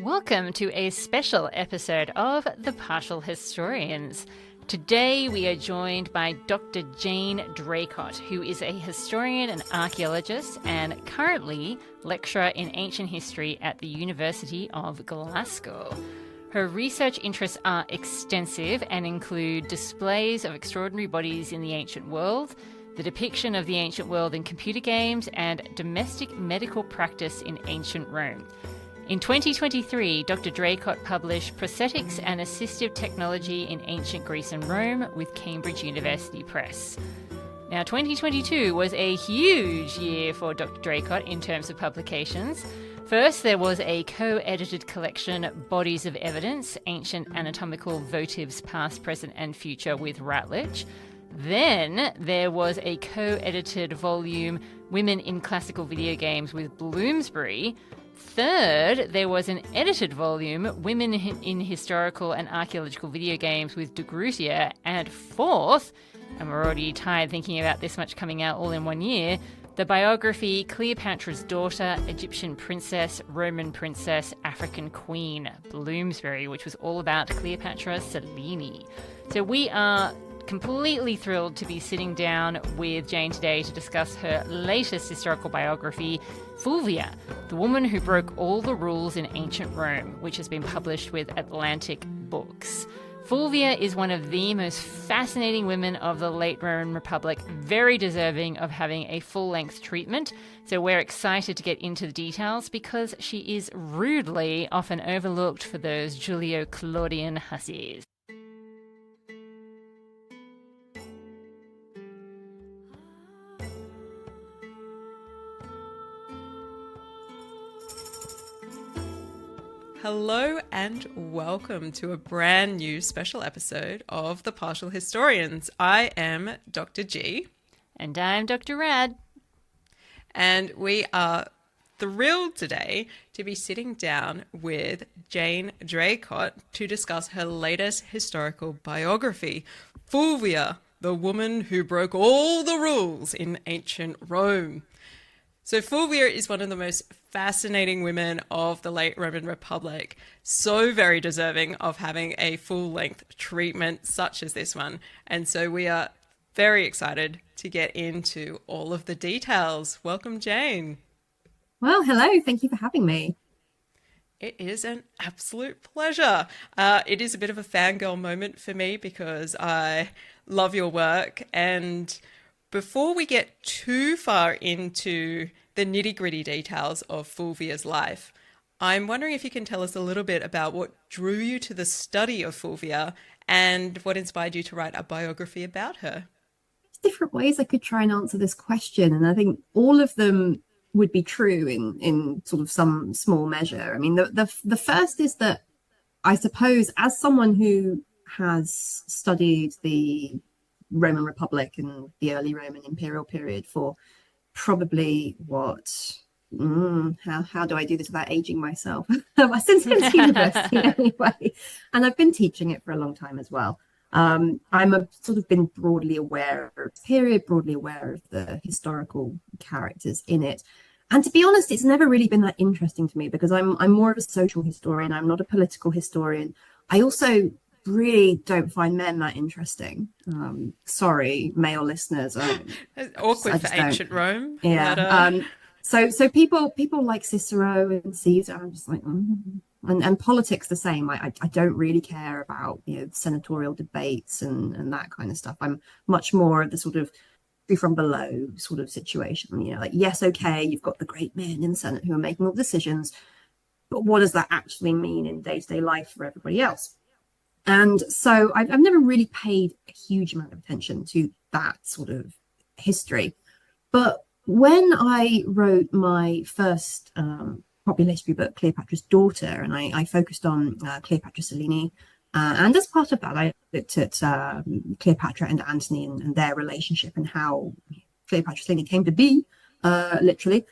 Welcome to a special episode of The Partial Historians. Today we are joined by Dr Jane Draycott, who is a historian and archaeologist and currently lecturer in ancient history at the University of Glasgow. Her research interests are extensive and include displays of extraordinary bodies in the ancient world, the depiction of the ancient world in computer games, and domestic medical practice in ancient Rome. In 2023, Dr Draycott published Prosthetics and Assistive Technology in Ancient Greece and Rome with Cambridge University Press. Now, 2022 was a huge year for Dr Draycott in terms of publications. First, there was a co-edited collection, Bodies of Evidence, Ancient Anatomical Votives Past, Present and Future with Routledge. Then there was a co-edited volume, Women in Classical Video Games with Bloomsbury. Third, there was an edited volume, Women in Historical and Archaeological Video Games with de Gruyter. And fourth, and we're already tired thinking about this much coming out all in one year, the biography, Cleopatra's Daughter, Egyptian Princess, Roman Princess, African Queen, Bloomsbury, which was all about Cleopatra Selene. So we are completely thrilled to be sitting down with Jane today to discuss her latest historical biography, Fulvia, the woman who broke all the rules in ancient Rome, which has been published with Atlantic Books. Fulvia is one of the most fascinating women of the late Roman Republic, very deserving of having a full-length treatment. So we're excited to get into the details because she is rudely often overlooked for those Julio-Claudian hussies. Hello and welcome to a brand new special episode of The Partial Historians. I am Dr. G. And I'm Dr. Rad. And we are thrilled today to be sitting down with Jane Draycott to discuss her latest historical biography, Fulvia, the woman who broke all the rules in ancient Rome. So Fulvia is one of the most fascinating women of the late Roman Republic, so very deserving of having a full-length treatment such as this one. And so we are very excited to get into all of the details. Welcome, Jane. Well, hello. Thank you for having me. It is an absolute pleasure. It is a bit of a fangirl moment for me because I love your work. And before we get too far into the nitty-gritty details of Fulvia's life, I'm wondering if you can tell us a little bit about what drew you to the study of Fulvia and what inspired you to write a biography about her. There's different ways I could try and answer this question, and I think all of them would be true in sort of some small measure. I mean, the first is that I suppose as someone who has studied the Roman Republic and the early Roman imperial period for probably how do I do this without aging myself? Since university anyway, and I've been teaching it for a long time as well. Sort of been broadly aware of the period, broadly aware of the historical characters in it. And to be honest, it's never really been that interesting to me because I'm more of a social historian. I'm not a political historian. I also really don't find men that interesting. Sorry, male listeners. Awkward for ancient Rome. Yeah. So people like Cicero and Caesar. I'm just like, and politics the same. I don't really care about senatorial debates and that kind of stuff. I'm much more of the sort of from below sort of situation. Like, yes, okay, you've got the great men in the Senate who are making all the decisions, but what does that actually mean in day-to-day life for everybody else? And so I've never really paid a huge amount of attention to that sort of history. But when I wrote my first popular history book, Cleopatra's Daughter, and I focused on Cleopatra Selene, and as part of that, I looked at Cleopatra and Antony and their relationship and how Cleopatra Selene came to be, literally.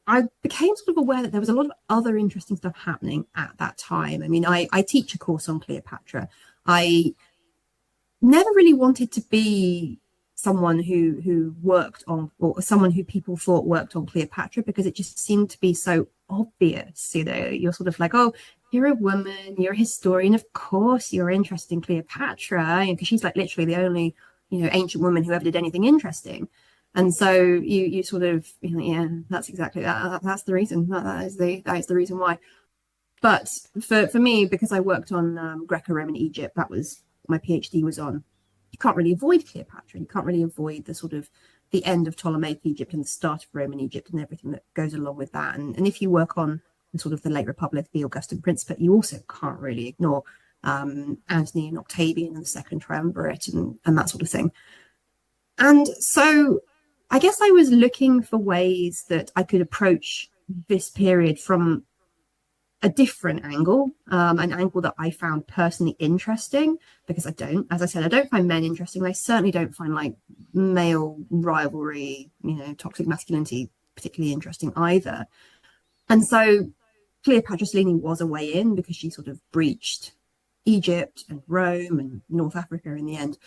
I became sort of aware that there was a lot of other interesting stuff happening at that time. I mean, I teach a course on Cleopatra. I never really wanted to be someone who worked on, or someone who people thought worked on Cleopatra, because it just seemed to be so obvious. You're sort of like, oh, you're a woman, you're a historian, of course you're interested in Cleopatra, because she's like literally the only ancient woman who ever did anything interesting. And so you sort of, yeah, that's exactly that. That's the reason. That is the reason why. But for me, because I worked on Greco-Roman Egypt, that was my PhD was on. You can't really avoid Cleopatra. You can't really avoid the sort of the end of Ptolemaic Egypt and the start of Roman Egypt and everything that goes along with that. And if you work on the sort of the late Republic, the Augustan Principate, you also can't really ignore Antony and Octavian and the Second Triumvirate and that sort of thing. And so I guess I was looking for ways that I could approach this period from a different angle, an angle that I found personally interesting, because as I said, I don't find men interesting. I certainly don't find like male rivalry, toxic masculinity particularly interesting either. And so Cleopatra Selene was a way in, because she sort of breached Egypt and Rome and North Africa in the end.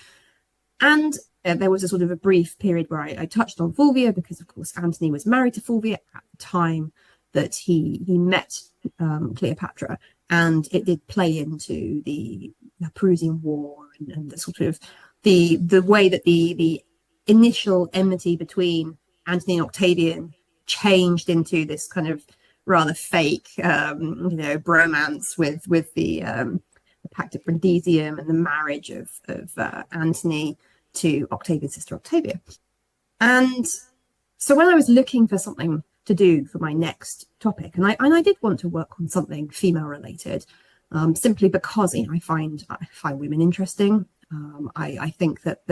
And there was a sort of a brief period where I touched on Fulvia, because of course Antony was married to Fulvia at the time that he met Cleopatra, and it did play into the Perusian War and the sort of the way that the initial enmity between Antony and Octavian changed into this kind of rather fake bromance with the Pact of Brundisium and the marriage of Antony to Octavian's sister Octavia. And so when I was looking for something to do for my next topic, and I did want to work on something female related, simply because I find women interesting. I think that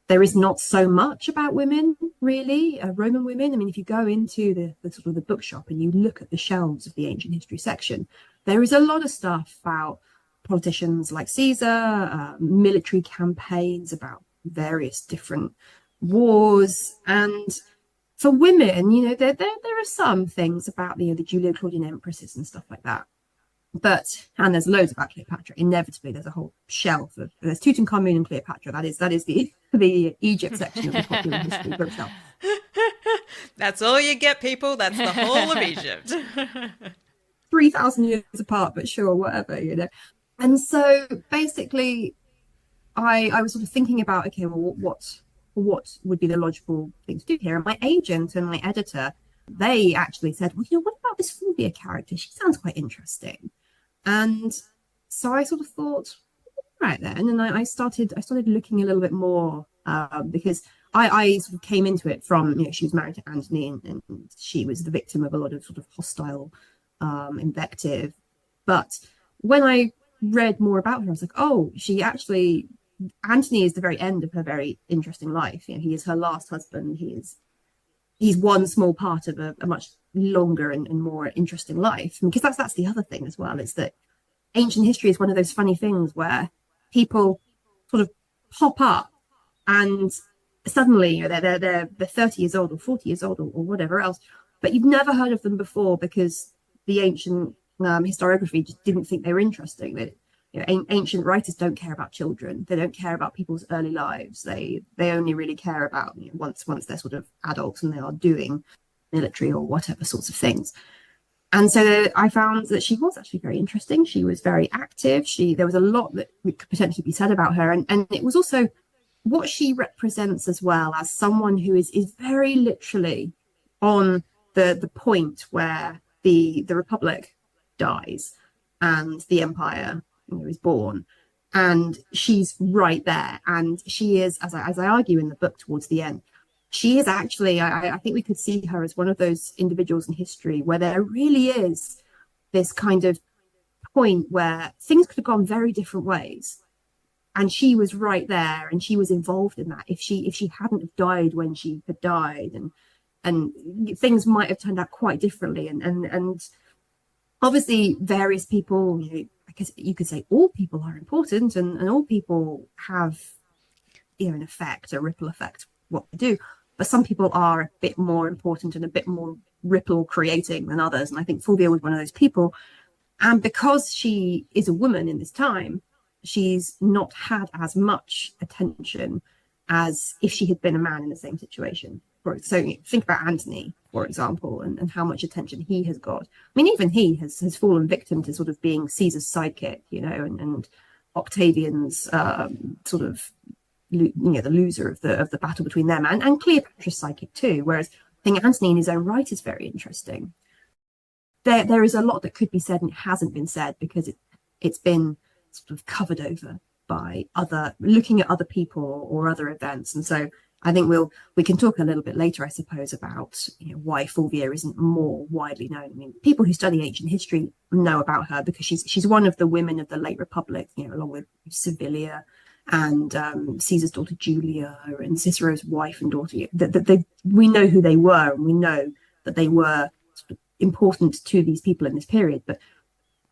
there is not so much about women, really, Roman women. I mean, if you go into the sort of the bookshop and you look at the shelves of the ancient history section, there is a lot of stuff about politicians like Caesar, military campaigns, about various different wars. And for women, there are some things about the Julio-Claudian empresses and stuff like that. And there's loads about Cleopatra. Inevitably, there's a whole shelf of, there's Tutankhamun and Cleopatra. That is the Egypt section of the popular history bookshelf. That's all you get, people. That's the whole of Egypt. 3,000 years apart, but sure, whatever, And so basically, I was sort of thinking about, okay, well, what would be the logical thing to do here? And my agent and my editor, they actually said, well, what about this Fulvia character? She sounds quite interesting. And so I sort of thought, right then, and I started looking a little bit more, because I sort of came into it from, she was married to Antony, and she was the victim of a lot of sort of hostile invective. But when I read more about her, I was like, oh, Antony is the very end of her very interesting life. He is her last husband. He's one small part of a much longer and more interesting life. Because that's the other thing as well, is that ancient history is one of those funny things where people sort of pop up and suddenly they're 30 years old or 40 years old or whatever else, but you've never heard of them before because the ancient historiography just didn't think they were interesting. Ancient writers don't care about children. They don't care about people's early lives. They only really care about once they're sort of adults and they are doing military or whatever sorts of things. And so I found that she was actually very interesting. She was very active. There was a lot that could potentially be said about her, and it was also what she represents as well, as someone who is very literally on the point where the Republic dies and the Empire is born, and she's right there. And she is, as I argue in the book towards the end, she is actually, I think we could see her as one of those individuals in history where there really is this kind of point where things could have gone very different ways, and she was right there and she was involved in that. If she hadn't have died when she had died, and things might have turned out quite differently. And obviously various people, I guess you could say all people are important, and all people have an effect, a ripple effect, what they do. But some people are a bit more important and a bit more ripple creating than others. And I think Fulvia was one of those people. And because she is a woman in this time, she's not had as much attention as if she had been a man in the same situation. So think about Antony, for example, and how much attention he has got. I mean, even he has fallen victim to sort of being Caesar's sidekick, and Octavian's sort of, the loser of the battle between them, and Cleopatra's sidekick too. Whereas I think Antony in his own right is very interesting. There is a lot that could be said and it hasn't been said because it's been sort of covered over by looking at other people or other events. And so I think we can talk a little bit later, I suppose, about why Fulvia isn't more widely known. I mean, people who study ancient history know about her because she's one of the women of the late Republic, along with Servilia and Caesar's daughter Julia and Cicero's wife and daughter. We know who they were, and we know that they were sort of important to these people in this period, but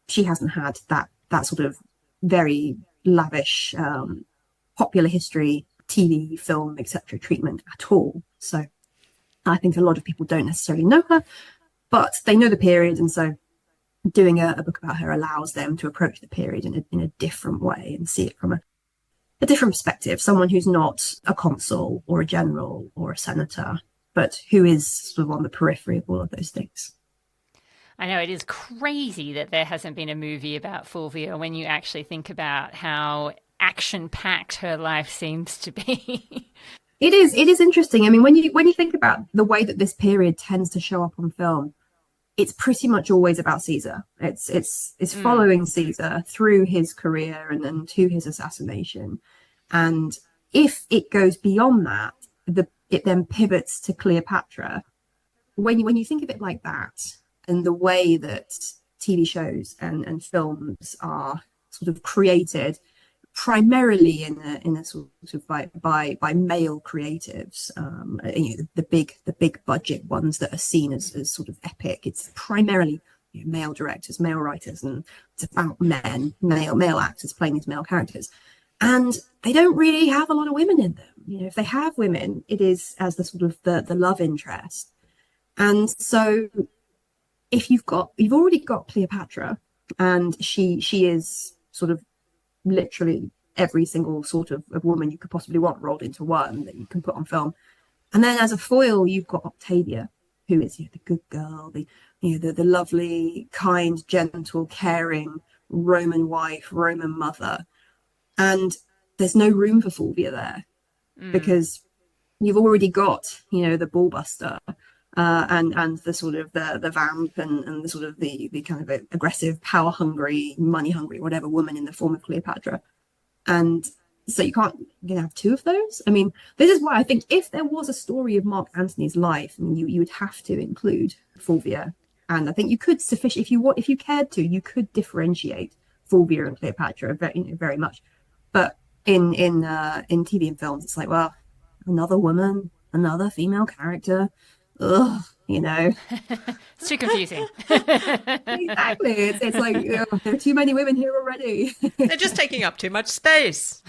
she hasn't had that sort of very lavish popular history, TV, film, etc. treatment at all. So I think a lot of people don't necessarily know her, but they know the period, and so doing a book about her allows them to approach the period in a different way and see it from a different perspective. Someone who's not a consul or a general or a senator, but who is sort of on the periphery of all of those things. I know it is crazy that there hasn't been a movie about Fulvia when you actually think about how action-packed her life seems to be. It is interesting. I mean, when you think about the way that this period tends to show up on film, it's pretty much always about Caesar. It's following Caesar through his career and then to his assassination. And if it goes beyond that, it then pivots to Cleopatra. When you think of it like that, and the way that TV shows and films are sort of created primarily in a sort of by male creatives, the big budget ones that are seen as sort of epic. It's primarily male directors, male writers, and it's about male actors playing these male characters, and they don't really have a lot of women in them. If they have women, it is as the sort of the love interest. And so if you've already got Cleopatra, and she is sort of literally every single sort of woman you could possibly want rolled into one that you can put on film. And then as a foil, you've got Octavia, who is the good girl, the lovely, kind, gentle, caring Roman wife, Roman mother. And there's no room for Fulvia there because you've already got, the ballbuster and the sort of the vamp and the sort of the kind of aggressive, power hungry, money hungry, whatever woman in the form of Cleopatra. And so you can't have two of those. I mean, this is why I think if there was a story of Mark Antony's life, I mean, you would have to include Fulvia. And I think you could if you cared to, you could differentiate Fulvia and Cleopatra very much. But in TV and films, it's like, well, another woman, another female character. Ugh, It's too confusing. Exactly. It's like there are too many women here already. They're just taking up too much space.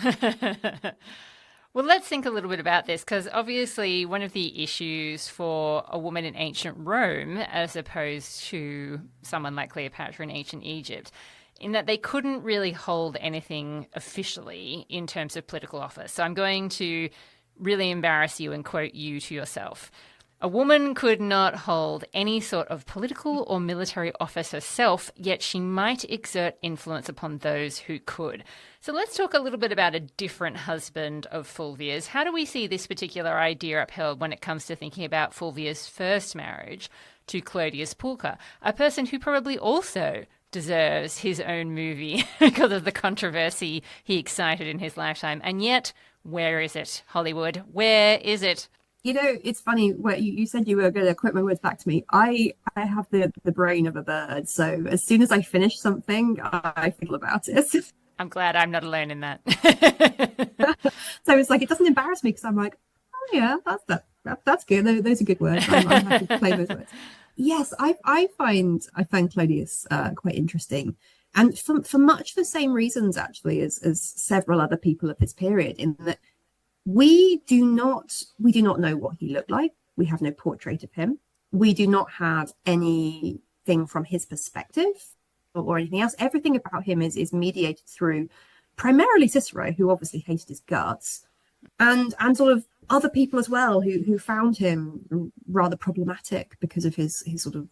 Well, let's think a little bit about this, because obviously one of the issues for a woman in ancient Rome, as opposed to someone like Cleopatra in ancient Egypt, in that they couldn't really hold anything officially in terms of political office. So I'm going to really embarrass you and quote you to yourself. A woman could not hold any sort of political or military office herself, yet she might exert influence upon those who could. So let's talk a little bit about a different husband of Fulvia's. How do we see this particular idea upheld when it comes to thinking about Fulvia's first marriage to Clodius Pulcher, a person who probably also deserves his own movie because of the controversy he excited in his lifetime? And yet, where is it, Hollywood? Where is it? It's funny where you said you were going to quote my words back to me. I have the brain of a bird. So as soon as I finish something, I feel about it. I'm glad I'm not alone in that. So it's like, it doesn't embarrass me because I'm like, oh yeah, that's good. Those are good words. I'm happy to play those words. Yes, I find Clodius quite interesting. And for much the same reasons, actually, as several other people of this period, in that we do not know what he looked like. We have no portrait of him. We do not have anything from his perspective or anything else. Everything about him is mediated through primarily Cicero, who obviously hated his guts, and sort of other people as well who found him rather problematic because of his sort of,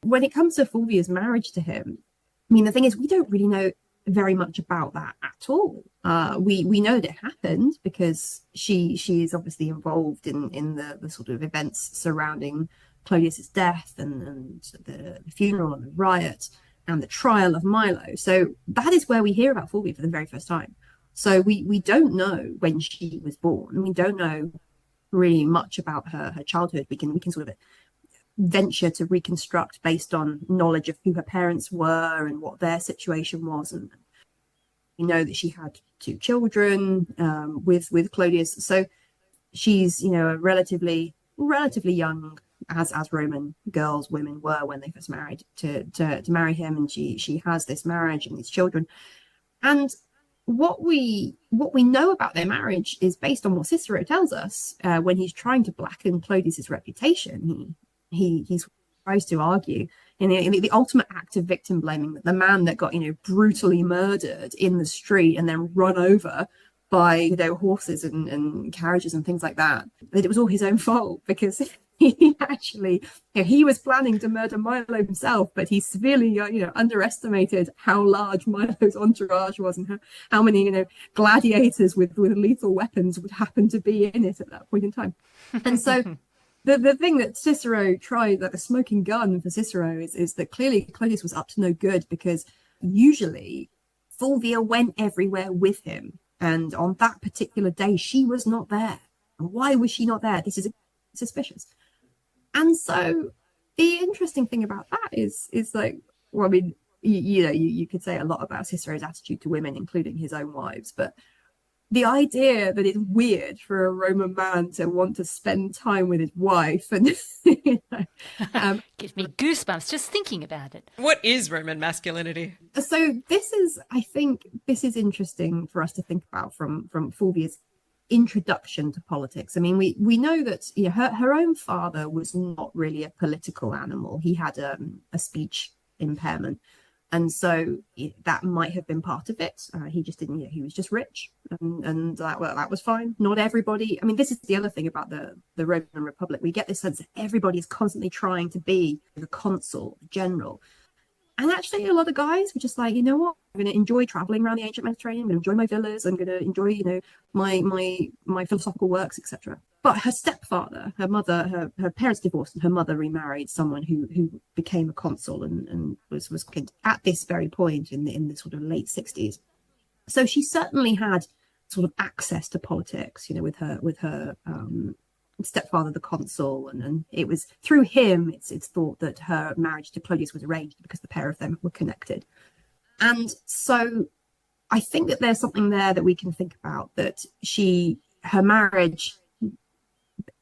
when it comes to Fulvia's marriage to him, I mean, the thing is, we don't really know very much about that at all. We know that it happened because she is obviously involved in the sort of events surrounding Clodius's death and the funeral and the riot and the trial of Milo. So that is where we hear about Fulvia for the very first time. So we don't know when she was born. We don't know really much about her childhood. We can sort of venture to reconstruct based on knowledge of who her parents were and what their situation was. And we know that she had 2 children with Clodius. So she's, you know, a relatively young, as Roman girls, women were when they first married to marry him, and she has this marriage and these children. And what we know about their marriage is based on what Cicero tells us when he's trying to blacken Clodius's reputation. He tries to argue in the ultimate act of victim blaming, that the man that got, you know, brutally murdered in the street and then run over by, you know, horses and carriages and things like that it was all his own fault, because he actually, you know, he was planning to murder Milo himself, but he severely, you know, underestimated how large Milo's entourage was and how many, you know, gladiators with lethal weapons would happen to be in it at that point in time. And so the thing that Cicero tried, like the smoking gun for Cicero, is that clearly Clodius was up to no good, because usually Fulvia went everywhere with him, and on that particular day she was not there. And why was she not there? This is suspicious. And so the interesting thing about that is like, well, I mean, you could say a lot about Cicero's attitude to women, including his own wives, but the idea that it's weird for a Roman man to want to spend time with his wife and you know, gives me goosebumps just thinking about it. What is Roman masculinity? So I think this is interesting for us to think about from Fulvia's introduction to politics. I mean, we know that, you know, her own father was not really a political animal. He had a speech impairment, and so that might have been part of it. He just didn't, you know, he was just rich, and that was fine. Not everybody. I mean, this is the other thing about the Roman Republic. We get this sense that everybody is constantly trying to be the consul, the general. And actually, a lot of guys were just like, you know what, I'm going to enjoy traveling around the ancient Mediterranean. I'm going to enjoy my villas. I'm going to enjoy, you know, my philosophical works, etc. But her stepfather, her mother, her parents divorced, and her mother remarried someone who became a consul and was at this very point in the sort of late 60s. So she certainly had sort of access to politics, you know, with her stepfather, the consul, and it was through him it's thought that her marriage to Clodius was arranged, because the pair of them were connected. And so I think that there's something there that we can think about, that her marriage,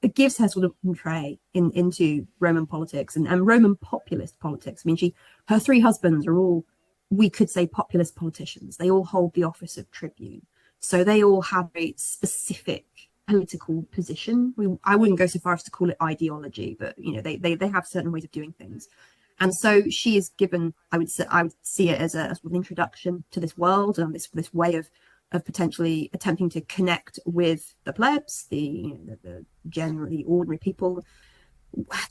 it gives her sort of entree into Roman politics and Roman populist politics. I mean, her 3 husbands are all, we could say, populist politicians. They all hold the office of tribune, so they all have a specific political position. I wouldn't go so far as to call it ideology, but you know, they have certain ways of doing things. And so she is given, I would see it as a sort of introduction to this world, and this way of potentially attempting to connect with the plebs, the generally ordinary people.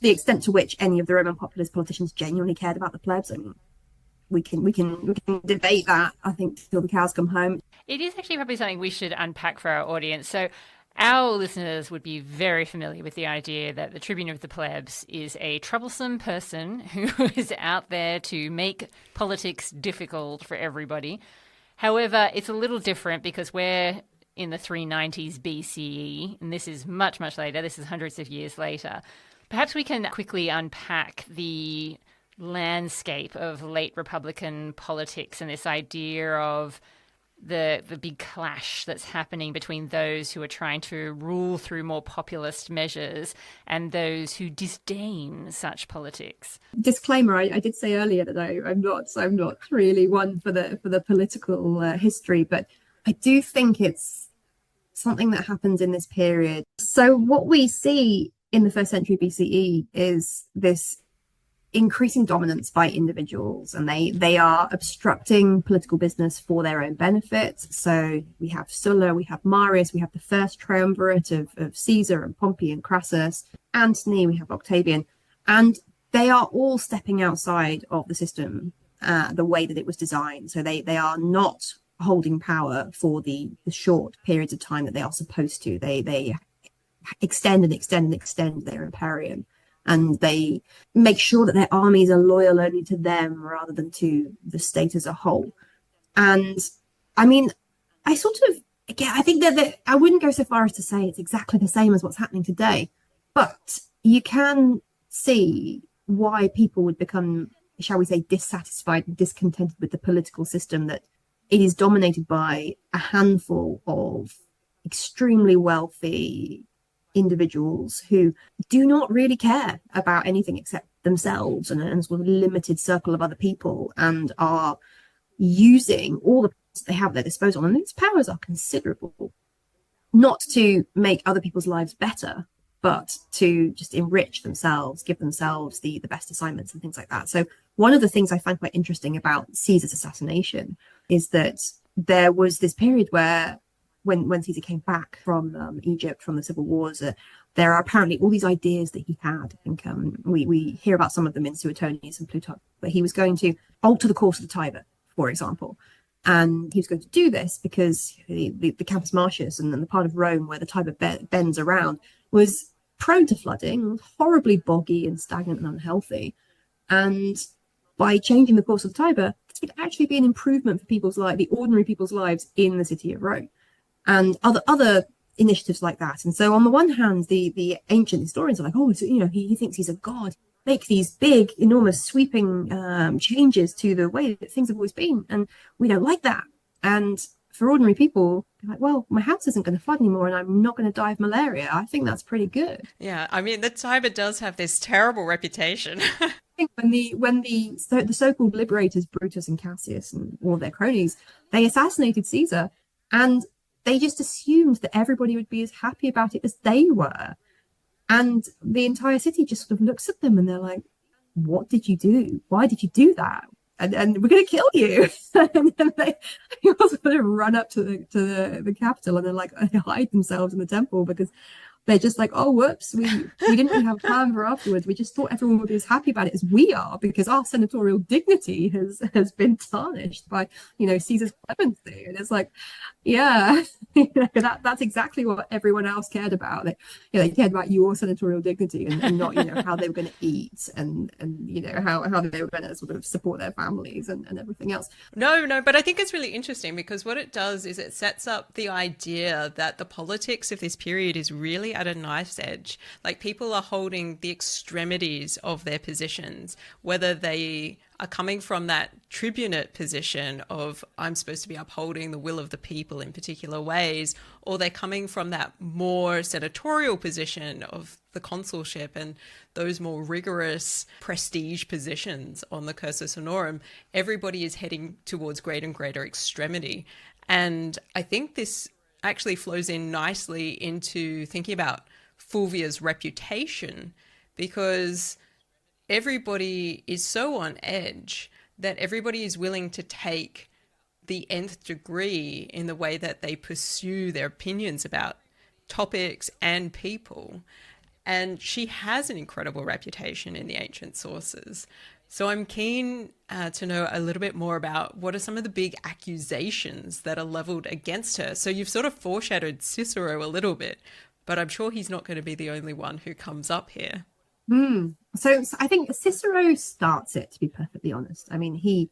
The extent to which any of the Roman populist politicians genuinely cared about the plebs, I mean, we can debate that, I think, till the cows come home. It is actually probably something we should unpack for our audience. So our listeners would be very familiar with the idea that the tribune of the plebs is a troublesome person who is out there to make politics difficult for everybody. However, it's a little different because we're in the 390s BCE, and this is much, much later. This is hundreds of years later. Perhaps we can quickly unpack the landscape of late Republican politics and this idea of the big clash that's happening between those who are trying to rule through more populist measures and those who disdain such politics. Disclaimer: I did say earlier that I'm not really one for the political history, but I do think it's something that happens in this period. So what we see in the 1st century BCE is this increasing dominance by individuals, and they are obstructing political business for their own benefit. So we have Sulla, we have Marius, we have the first triumvirate of Caesar and Pompey and Crassus, Antony, we have Octavian, and they are all stepping outside of the system the way that it was designed. So they are not holding power for the short periods of time that they are supposed to. They extend and extend and extend their imperium, and they make sure that their armies are loyal only to them rather than to the state as a whole. And I mean, I think that I wouldn't go so far as to say it's exactly the same as what's happening today, but you can see why people would become, shall we say, dissatisfied and discontented with the political system, that it is dominated by a handful of extremely wealthy individuals who do not really care about anything except themselves and a sort of limited circle of other people, and are using all the powers they have at their disposal, and these powers are considerable, not to make other people's lives better, but to just enrich themselves, give themselves the best assignments and things like that. So one of the things I find quite interesting about Caesar's assassination is that there was this period where when Caesar came back from Egypt, from the civil wars, there are apparently all these ideas that he had. I think we hear about some of them in Suetonius and Plutarch, but he was going to alter the course of the Tiber, for example. And he was going to do this because the Campus Martius and the part of Rome where the Tiber bends around was prone to flooding, horribly boggy and stagnant and unhealthy. And by changing the course of the Tiber, this would actually be an improvement for people's lives, the ordinary people's lives in the city of Rome, and other initiatives like that. And so on the one hand, the ancient historians are like, oh, he thinks he's a god, make these big, enormous, sweeping changes to the way that things have always been, and we don't like that. And for ordinary people, they're like, well, my house isn't going to flood anymore and I'm not going to die of malaria. I think that's pretty good. Yeah, I mean, the Tiber does have this terrible reputation. I think when the so-called liberators, Brutus and Cassius and all of their cronies, they assassinated Caesar, and they just assumed that everybody would be as happy about it as they were. And the entire city just sort of looks at them and they're like, what did you do? Why did you do that? And we're going to kill you. And then they all sort of run up to the capital, and they're like, they hide themselves in the temple because they're just like, oh, whoops, we didn't really have a plan for afterwards. We just thought everyone would be as happy about it as we are, because our senatorial dignity has been tarnished by, Caesar's clemency. And it's like, yeah, that's exactly what everyone else cared about. They cared about your senatorial dignity and not, how they were going to eat and how they were going to sort of support their families and everything else. No, but I think it's really interesting because what it does is it sets up the idea that the politics of this period is really at a knife's edge. Like, people are holding the extremities of their positions, whether they are coming from that tribunate position of I'm supposed to be upholding the will of the people in particular ways, or they're coming from that more senatorial position of the consulship and those more rigorous prestige positions on the cursus honorum. Everybody is heading towards greater and greater extremity. And I think this actually flows in nicely into thinking about Fulvia's reputation, because everybody is so on edge that everybody is willing to take the nth degree in the way that they pursue their opinions about topics and people. And she has an incredible reputation in the ancient sources. So I'm keen to know a little bit more about what are some of the big accusations that are leveled against her. So you've sort of foreshadowed Cicero a little bit, but I'm sure he's not going to be the only one who comes up here. So I think Cicero starts it, to be perfectly honest. I mean,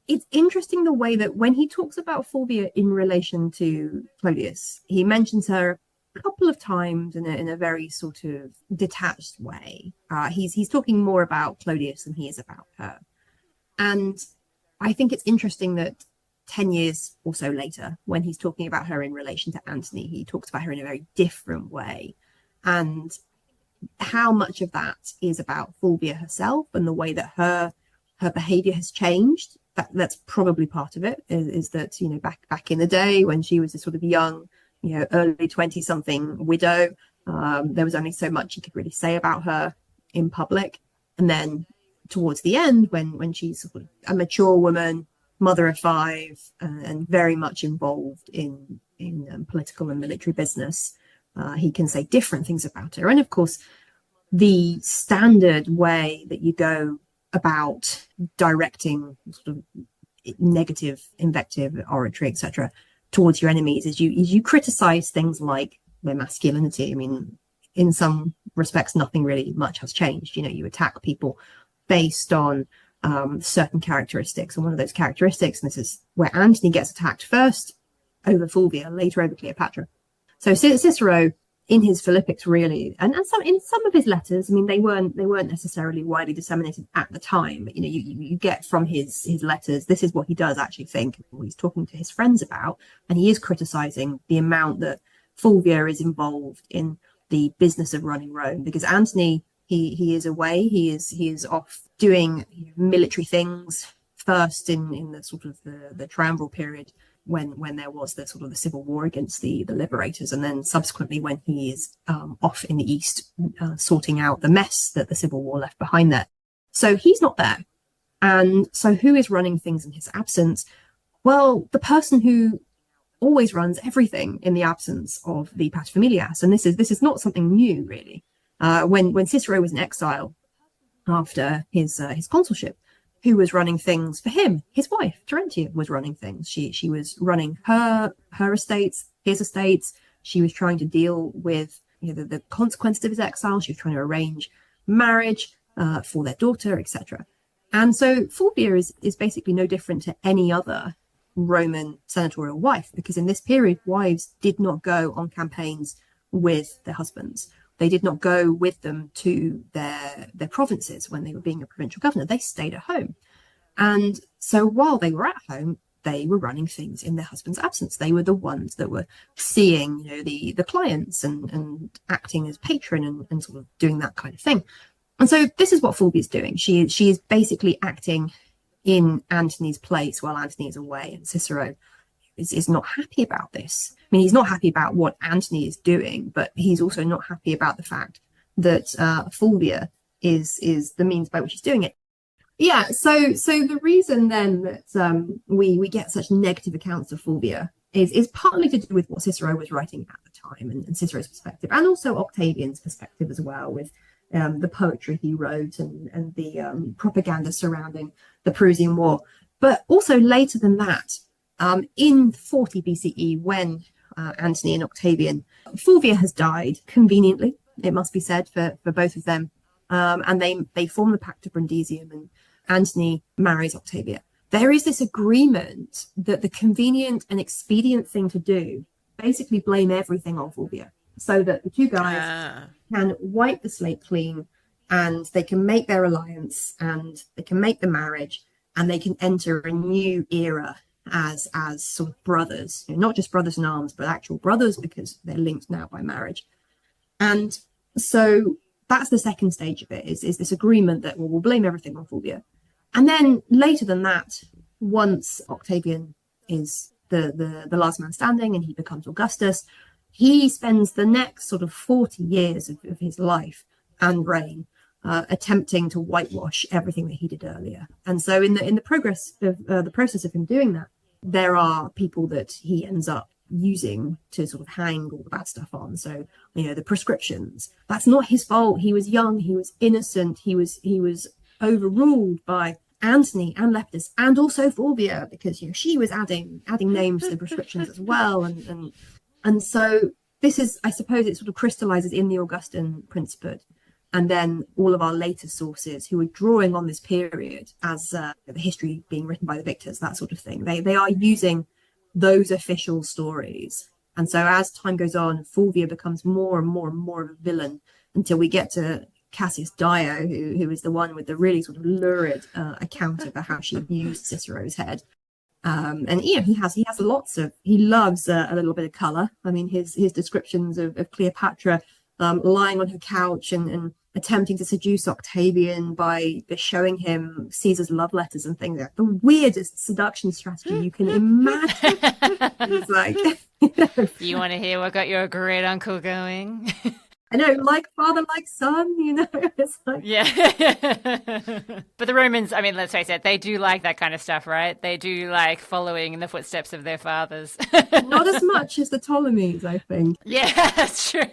it's interesting the way that when he talks about Fulvia in relation to Clodius, he mentions her a couple of times in a very sort of detached way. He's talking more about Clodius than he is about her. And I think it's interesting that 10 years or so later, when he's talking about her in relation to Antony, he talks about her in a very different way. And how much of that is about Fulvia herself and the way that her behavior has changed. That's probably part of it, is that, back in the day when she was this sort of young, early 20-something widow, there was only so much you could really say about her in public. And then towards the end, when she's sort of a mature woman, mother of 5, and very much involved in political and military business, he can say different things about her. And of course, the standard way that you go about directing sort of negative invective, oratory, etc., towards your enemies is you criticize things like their masculinity. I mean, in some respects, nothing really much has changed. You attack people based on certain characteristics, and one of those characteristics, and this is where Antony gets attacked first over Fulvia, later over Cleopatra. So Cicero, in his Philippics, really, and in some of his letters, I mean, they weren't necessarily widely disseminated at the time, but you get from his letters, this is what he does actually think, what he's talking to his friends about, and he is criticizing the amount that Fulvia is involved in the business of running Rome, because Antony, he is away, he is off doing military things, first in the sort of the triumviral period, when there was the sort of the civil war against the liberators, and then subsequently when he is off in the east sorting out the mess that the civil war left behind there. So he's not there. And so who is running things in his absence? Well, the person who always runs everything in the absence of the paterfamilias, and this is not something new, really. When Cicero was in exile after his consulship, who was running things for him? His wife, Terentia, was running things. She was running her estates, his estates. She was trying to deal with the consequences of his exile. She was trying to arrange marriage for their daughter, etc. And so Fulvia is basically no different to any other Roman senatorial wife, because in this period, wives did not go on campaigns with their husbands. They did not go with them to their provinces when they were being a provincial governor. They stayed at home. And so while they were at home, they were running things in their husband's absence. They were the ones that were seeing the clients and acting as patron and sort of doing that kind of thing. And so this is what Fulvia is doing. She is basically acting in Antony's place while Antony is away, and Cicero is not happy about this. I mean, he's not happy about what Antony is doing, but he's also not happy about the fact that Fulvia is the means by which he's doing it. Yeah, so the reason then that we get such negative accounts of Fulvia is partly to do with what Cicero was writing at the time and Cicero's perspective, and also Octavian's perspective as well, with the poetry he wrote and the propaganda surrounding the Perusian War. But also later than that, in 40 BCE, when Antony and Octavian, Fulvia has died conveniently, it must be said, for both of them, and they form the Pact of Brundisium, and Antony marries Octavia. There is this agreement that the convenient and expedient thing to do, basically blame everything on Fulvia, so that the two guys can wipe the slate clean, and they can make their alliance, and they can make the marriage, and they can enter a new era as sort of brothers, not just brothers in arms, but actual brothers, because they're linked now by marriage. And so that's the second stage of it, is this agreement that we'll blame everything on Fulvia. And then later than that, once Octavian is the last man standing and he becomes Augustus, he spends the next sort of 40 years of his life and reign attempting to whitewash everything that he did earlier. And so in the progress of the process of him doing that, there are people that he ends up using to sort of hang all the bad stuff on. So, the prescriptions, that's not his fault. He was young, he was innocent, he was overruled by Antony and Lepidus, and also Fulvia, because she was adding names to the prescriptions as well. And so this is, I suppose, it sort of crystallizes in the Augustan principate. And then all of our later sources who are drawing on this period as the history being written by the victors, that sort of thing, they are using those official stories. And so as time goes on, Fulvia becomes more and more and more of a villain until we get to Cassius Dio, who is the one with the really sort of lurid account of how she abused Cicero's head. And he loves a little bit of color. I mean, his descriptions of Cleopatra lying on her couch and attempting to seduce Octavian by showing him Caesar's love letters and things. The weirdest seduction strategy you can imagine. It's like, You want to hear what got your great uncle going? I know, like father, like son, it's like, Yeah. But the Romans, I mean, let's face it, they do like that kind of stuff, right? They do like following in the footsteps of their fathers. not as much as the Ptolemies, I think. Yeah, that's true.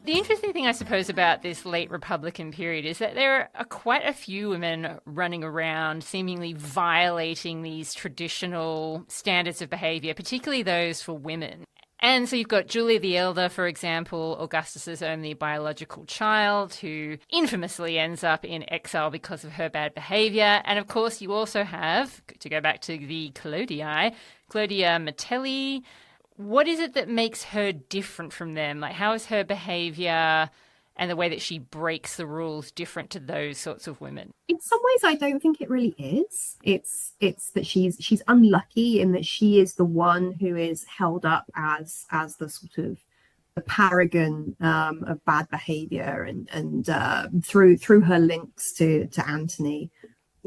The interesting thing, I suppose, about this late Republican period is that there are quite a few women running around seemingly violating these traditional standards of behaviour, particularly those for women. And so you've got Julia the Elder, for example, Augustus's only biological child, who infamously ends up in exile because of her bad behaviour. And of course, you also have, to go back to the Clodii, Clodia Metelli. What is it that makes her different from them? Like, how is her behaviour and the way that she breaks the rules different to those sorts of women? In some ways, I don't think it really is. It's that she's unlucky in that she is the one who is held up as the sort of the paragon of bad behaviour, and through her links to Antony.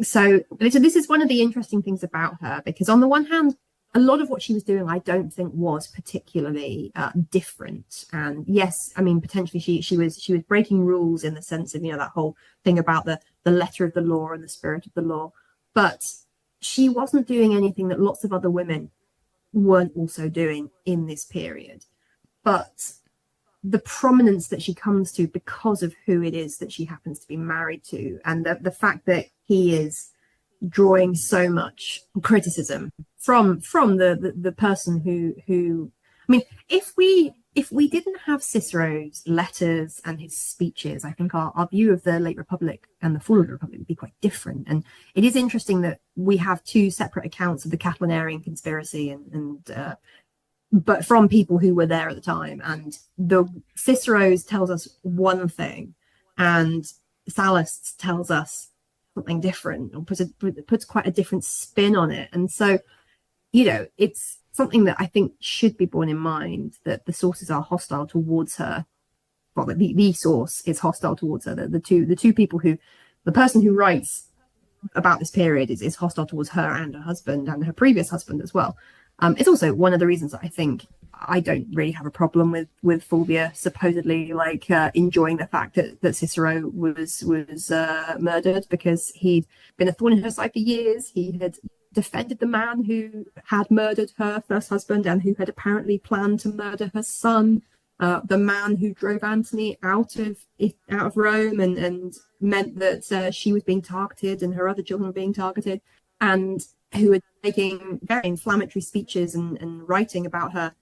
So this is one of the interesting things about her, because on the one hand, a lot of what she was doing, I don't think was particularly different. And yes, I mean, potentially she was breaking rules in the sense of, that whole thing about the letter of the law and the spirit of the law. But she wasn't doing anything that lots of other women weren't also doing in this period. But the prominence that she comes to because of who it is that she happens to be married to, and the fact that he is drawing so much criticism from the person who I mean, if we didn't have Cicero's letters and his speeches, I think our view of the late Republic and the fall of the Republic would be quite different. And it is interesting that we have two separate accounts of the Catilinarian conspiracy, and but from people who were there at the time. And the Cicero's tells us one thing, and Sallust's tells us something different, or puts quite a different spin on it. And so, it's something that I think should be borne in mind, that the sources are hostile towards her. Well, the source is hostile towards her. The two people the person who writes about this period is hostile towards her and her husband and her previous husband as well. It's also one of the reasons that I think I don't really have a problem with Fulvia supposedly enjoying the fact that Cicero was murdered, because he'd been a thorn in her side for years. He had defended the man who had murdered her first husband and who had apparently planned to murder her son, the man who drove Antony out of Rome and meant that she was being targeted and her other children were being targeted, and who had making very inflammatory speeches and writing about her.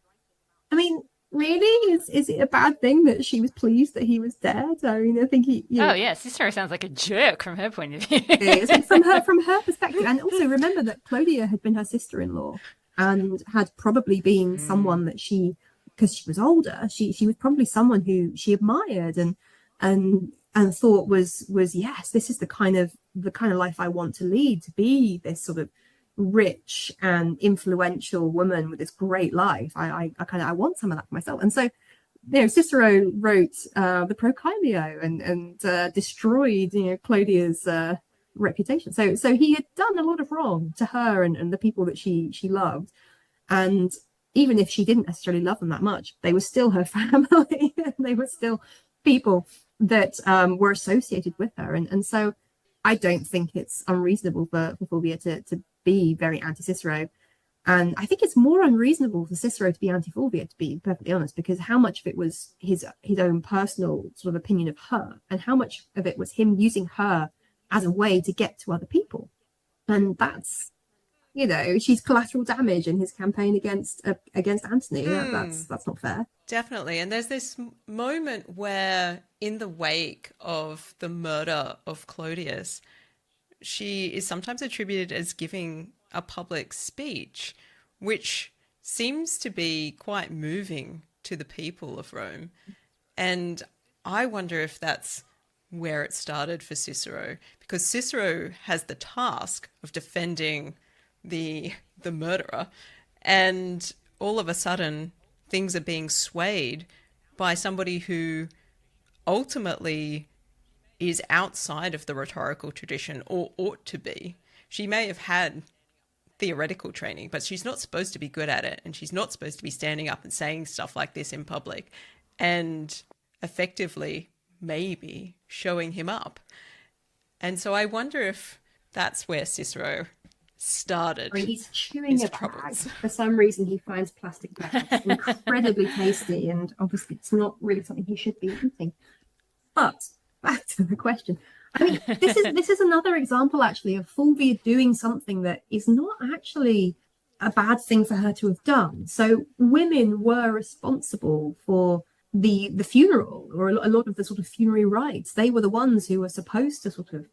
I mean, really, is it a bad thing that she was pleased that he was dead? I mean, I think he. Oh yeah, Cicero sounds like a jerk from her point of view. from her perspective, and also remember that Clodia had been her sister-in-law and had probably been someone that because she was older, she was probably someone who she admired and thought was yes, this is the kind of life I want to lead, to be this sort of rich and influential woman with this great life. I want some of that for myself. And so, Cicero wrote the Procailio and destroyed Clodia's reputation. So he had done a lot of wrong to her and the people that she loved. And even if she didn't necessarily love them that much, they were still her family. They were still people that were associated with her. And so I don't think it's unreasonable for Fulvia to be very anti-Cicero. And I think it's more unreasonable for Cicero to be anti-Fulvia, to be perfectly honest, because how much of it was his own personal sort of opinion of her, and how much of it was him using her as a way to get to other people. And that's, she's collateral damage in his campaign against Antony. That's not fair. Definitely. And there's this moment where, in the wake of the murder of Clodius, she is sometimes attributed as giving a public speech, which seems to be quite moving to the people of Rome. And I wonder if that's where it started for Cicero, because Cicero has the task of defending the murderer, and all of a sudden things are being swayed by somebody who ultimately is outside of the rhetorical tradition, or ought to be. She may have had theoretical training, but she's not supposed to be good at it, and she's not supposed to be standing up and saying stuff like this in public and effectively maybe showing him up. And so I wonder if that's where Cicero started. He's chewing his a bag. troubles. For some reason, he finds plastic bags incredibly tasty, and obviously it's not really something he should be eating. But back to the question. I mean, this is another example, actually, of Fulvia doing something that is not actually a bad thing for her to have done. So women were responsible for the funeral, or a lot of the sort of funerary rites. They were the ones who were supposed to sort of,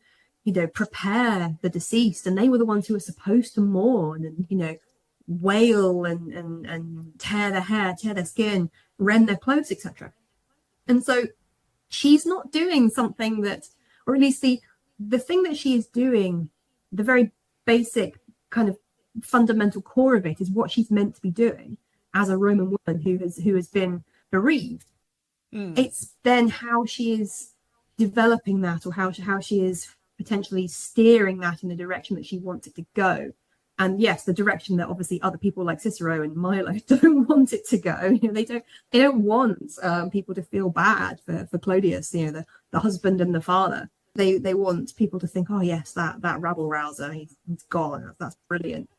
prepare the deceased, and they were the ones who were supposed to mourn and, wail and tear their hair, tear their skin, rend their clothes, etc. And so she's not doing something that, or at least the thing that she is doing, the very basic kind of fundamental core of it, is what she's meant to be doing as a Roman woman who has been bereaved. It's then how she is developing that, or how she is potentially steering that in the direction that she wants it to go. And yes, the direction that obviously other people like Cicero and Milo don't want it to go. They don't want people to feel bad for Clodius, the husband and the father. They want people to think, oh yes, that rabble rouser, he's gone. That's brilliant.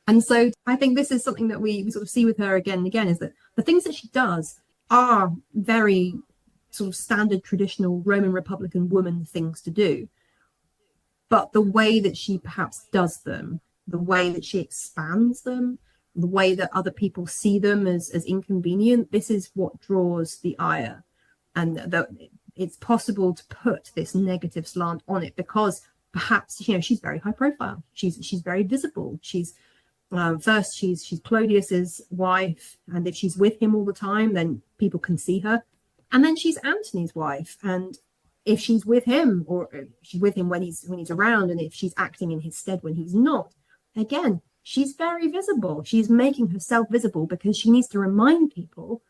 And so I think this is something that we sort of see with her again and again, is that the things that she does are very sort of standard traditional Roman Republican woman things to do. But the way that she perhaps does them, the way that she expands them, the way that other people see them as inconvenient, this is what draws the ire. And that it's possible to put this negative slant on it because perhaps, she's very high profile. She's very visible. She's first, she's Clodius's wife, and if she's with him all the time, then people can see her. And then she's Antony's wife, and if she's with him, or if she's with him when he's around, and if she's acting in his stead when he's not, again, she's very visible. She's making herself visible because she needs to remind people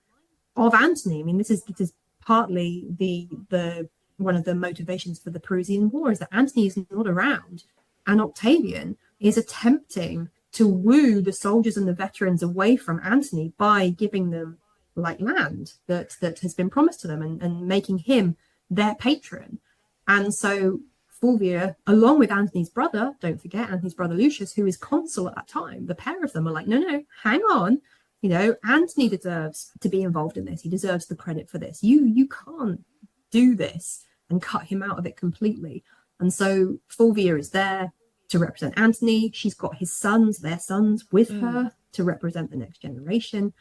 of Antony. I mean, this is partly the one of the motivations for the Perusian War, is that Antony is not around, and Octavian is attempting to woo the soldiers and the veterans away from Antony by giving them land that has been promised to them, and making him their patron. And so Fulvia, along with Antony's brother, don't forget Antony's brother Lucius, who is consul at that time, the pair of them are like, no, hang on, Antony deserves to be involved in this. He deserves the credit for this. You can't do this and cut him out of it completely. And so Fulvia is there to represent Antony. She's got their sons with her to represent the next generation.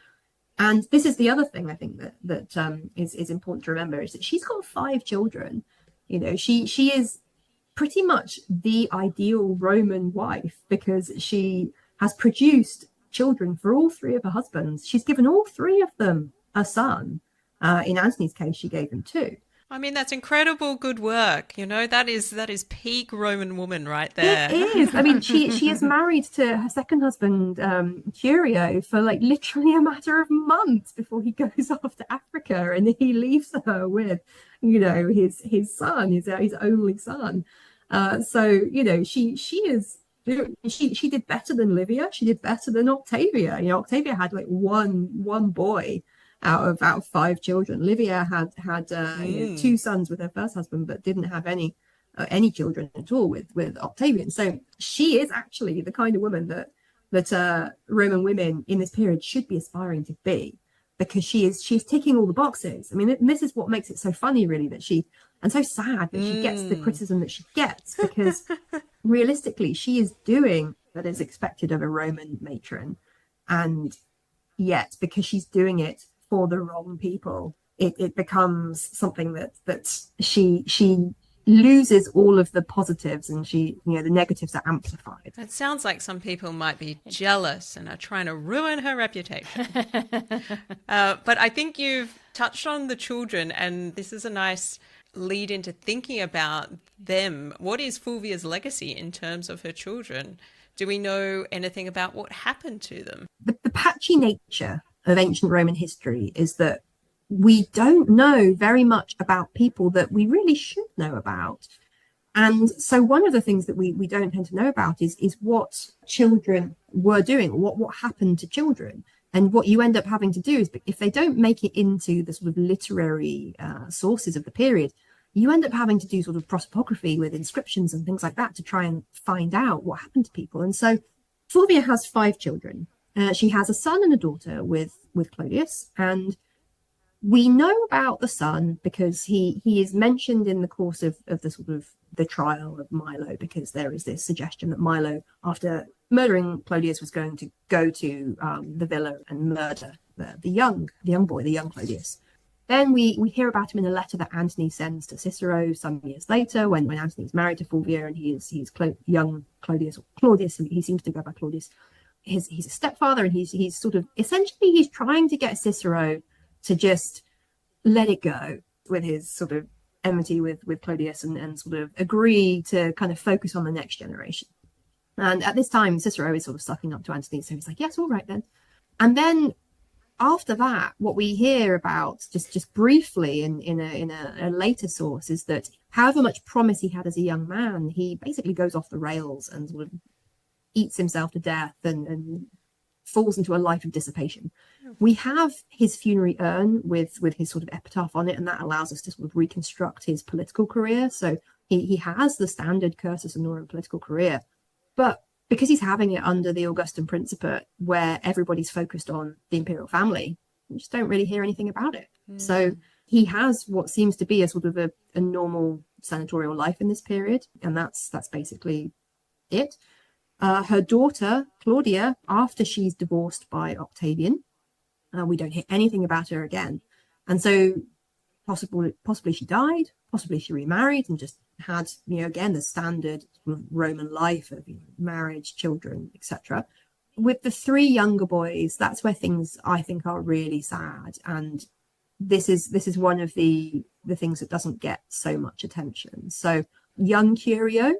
And this is the other thing I think that is important to remember, is that she's got 5 children. She is pretty much the ideal Roman wife, because she has produced children for all 3 of her husbands. She's given all 3 of them a son. In Antony's case, she gave him 2. I mean, that's incredible good work. That is peak Roman woman right there. It is. I mean, she is married to her second husband, Curio, for literally a matter of months before he goes off to Africa, and he leaves her with, his son, his only son. So she did better than Livia. She did better than Octavia. Octavia had one boy out of 5 children. Livia had 2 sons with her first husband, but didn't have any children at all with Octavian. So she is actually the kind of woman that Roman women in this period should be aspiring to be, because she's ticking all the boxes. I mean, this is what makes it so funny, really, and so sad that she gets the criticism that she gets, because realistically, she is doing what is expected of a Roman matron, and yet because she's doing it for the wrong people, it becomes something that she loses all of the positives, and the negatives are amplified. It sounds like some people might be jealous and are trying to ruin her reputation. But I think you've touched on the children, and this is a nice lead into thinking about them. What is Fulvia's legacy in terms of her children? Do we know anything about what happened to them? The patchy nature of ancient Roman history is that we don't know very much about people that we really should know about. And so one of the things that we don't tend to know about is what children were doing, what happened to children. And what you end up having to do is, if they don't make it into the sort of literary sources of the period, you end up having to do sort of prosopography with inscriptions and things like that to try and find out what happened to people. And so Fulvia has 5 children. She has a son and a daughter with Clodius, and we know about the son because he is mentioned in the course of the sort of the trial of Milo, because there is this suggestion that Milo, after murdering Clodius, was going to go to the villa and murder the young boy, the young Clodius. Then we hear about him in a letter that Antony sends to Cicero some years later, when Antony's married to Fulvia, and he's young Clodius, or Claudius, and he seems to go by Claudius. He's a stepfather, and he's sort of essentially he's trying to get Cicero to just let it go with his sort of enmity with Clodius, and sort of agree to kind of focus on the next generation. And at this time, Cicero is sort of sucking up to Antony, so he's like, yes, all right then. And then after that, what we hear about just briefly in a later source is that however much promise he had as a young man, he basically goes off the rails and sort of eats himself to death and falls into a life of dissipation. We have his funerary urn with his sort of epitaph on it, and that allows us to sort of reconstruct his political career. So he has the standard cursus honorum political career, but because he's having it under the Augustan Principate, where everybody's focused on the imperial family, we just don't really hear anything about it. So he has what seems to be a sort of a normal senatorial life in this period, and that's basically it. Her daughter, Claudia, after she's divorced by Octavian, we don't hear anything about her again. And so possibly she died, possibly she remarried and just had, again, the standard sort of Roman life of marriage, children, etc. With the 3 younger boys, that's where things I think are really sad. And this is one of the things that doesn't get so much attention. So young Curio,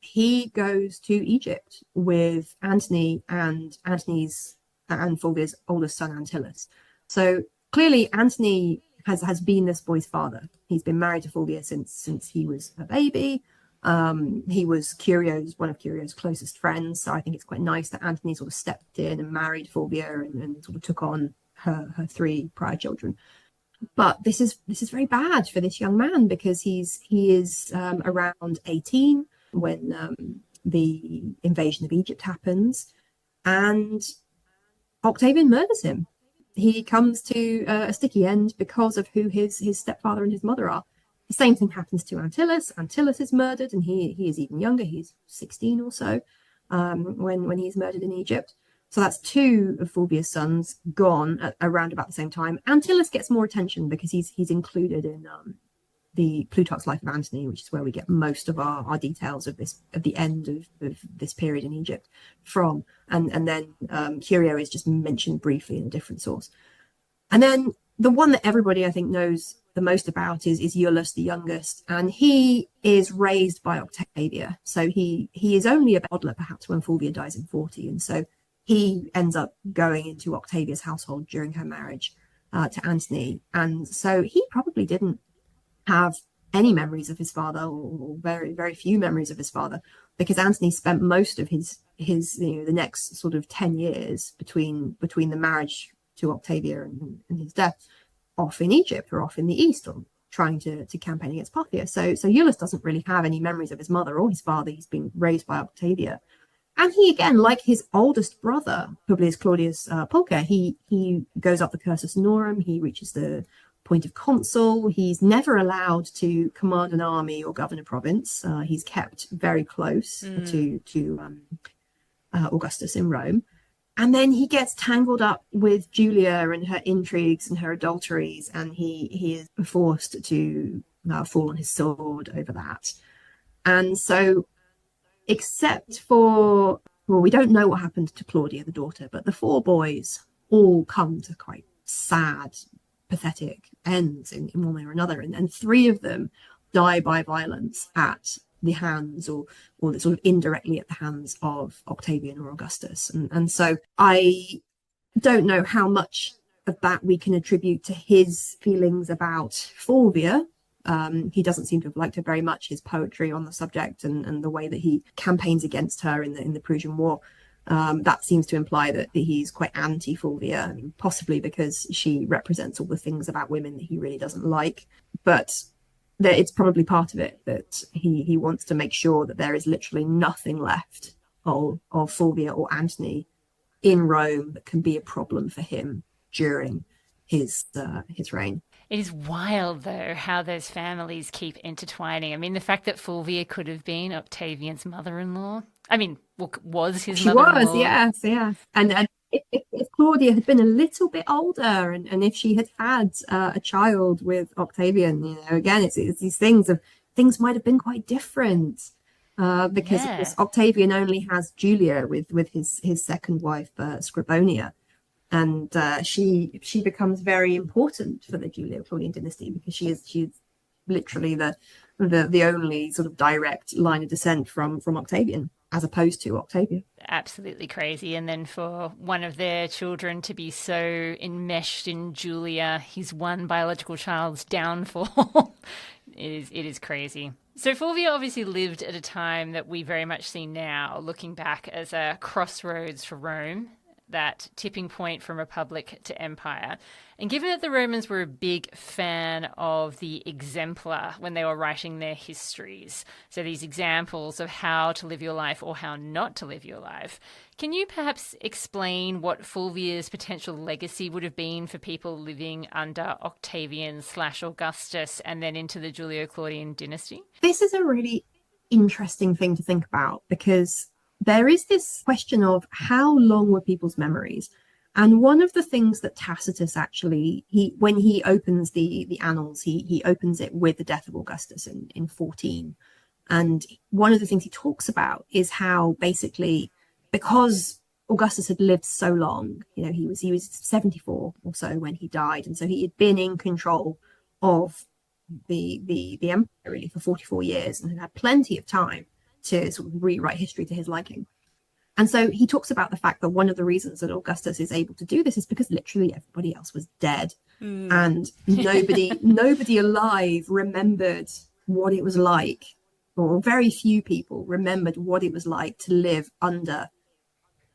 he goes to Egypt with Antony and Fulvia's oldest son, Antyllus. So clearly Antony has been this boy's father. He's been married to Fulvia since he was a baby. He was one of Curio's closest friends. So I think it's quite nice that Antony sort of stepped in and married Fulvia and sort of took on her 3 prior children. But this is very bad for this young man, because he is around 18 when the invasion of Egypt happens, and Octavian murders him. He comes to a sticky end because of who his stepfather and his mother are. The same thing happens to Antyllus. Antyllus is murdered, and he is even younger. He's 16 or so when he's murdered in Egypt. So that's 2 of Fulvia's sons gone at around about the same time. Antyllus gets more attention because he's included in the Plutarch's Life of Antony, which is where we get most of our details of the end of this period in Egypt from. And then Curio is just mentioned briefly in a different source. And then the one that everybody I think knows the most about is Iulus, the youngest, and he is raised by Octavia. So he is only a toddler perhaps when Fulvia dies in 40, and so he ends up going into Octavia's household during her marriage to Antony, and so he probably didn't have any memories of his father, or very, very few memories of his father, because Antony spent most of his the next sort of 10 years between the marriage to Octavia and his death off in Egypt or off in the east, or trying to campaign against Parthia. So Iulus doesn't really have any memories of his mother or his father. He's been raised by Octavia. And he, again, like his oldest brother, Publius Claudius Pulcher, he goes up the cursus honorum. He reaches the point of consul. He's never allowed to command an army or govern a province. He's kept very close to Augustus in Rome. And then he gets tangled up with Julia and her intrigues and her adulteries, and he is forced to fall on his sword over that. And so, except for, well, we don't know what happened to Claudia, the daughter, but the 4 boys all come to quite sad, pathetic ends in one way or another. And three of them die by violence at the hands or sort of indirectly at the hands of Octavian or Augustus. And so I don't know how much of that we can attribute to his feelings about Fulvia. He doesn't seem to have liked her very much, his poetry on the subject and the way that he campaigns against her in the Prussian War. That seems to imply that he's quite anti-Fulvia, I mean, possibly because she represents all the things about women that he really doesn't like. But it's probably part of it that he wants to make sure that there is literally nothing left of Fulvia or Antony in Rome that can be a problem for him during his reign. It is wild, though, how those families keep intertwining. I mean, the fact that Fulvia could have been Octavian's mother-in-law. I mean, was his mother-in-law. She was, yes, yeah. And if Claudia had been a little bit older and if she had had a child with Octavian, you know, again, it's these things might have been quite different. Because of course, Octavian only has Julia with his second wife, Scribonia. And she becomes very important for the Julio-Claudian dynasty because she's literally the only sort of direct line of descent from Octavian, as opposed to Octavia. Absolutely crazy. And then for one of their children to be so enmeshed in Julia, his one biological child's downfall, it is crazy. So Fulvia obviously lived at a time that we very much see now, looking back, as a crossroads for Rome, that tipping point from republic to empire. And given that the Romans were a big fan of the exemplar when they were writing their histories, so these examples of how to live your life or how not to live your life, can you perhaps explain what Fulvia's potential legacy would have been for people living under Octavian/Augustus and then into the Julio-Claudian dynasty? This is a really interesting thing to think about because there is this question of how long were people's memories. And one of the things that Tacitus actually, when he opens the annals, he opens it with the death of Augustus in 14. And one of the things he talks about is how basically, because Augustus had lived so long, you know, he was 74 or so when he died. And so he had been in control of the empire really for 44 years and had had plenty of time to sort of rewrite history to his liking. And so he talks about the fact that one of the reasons that Augustus is able to do this is because literally everybody else was dead. And nobody alive remembered what it was like, or very few people remembered what it was like to live under,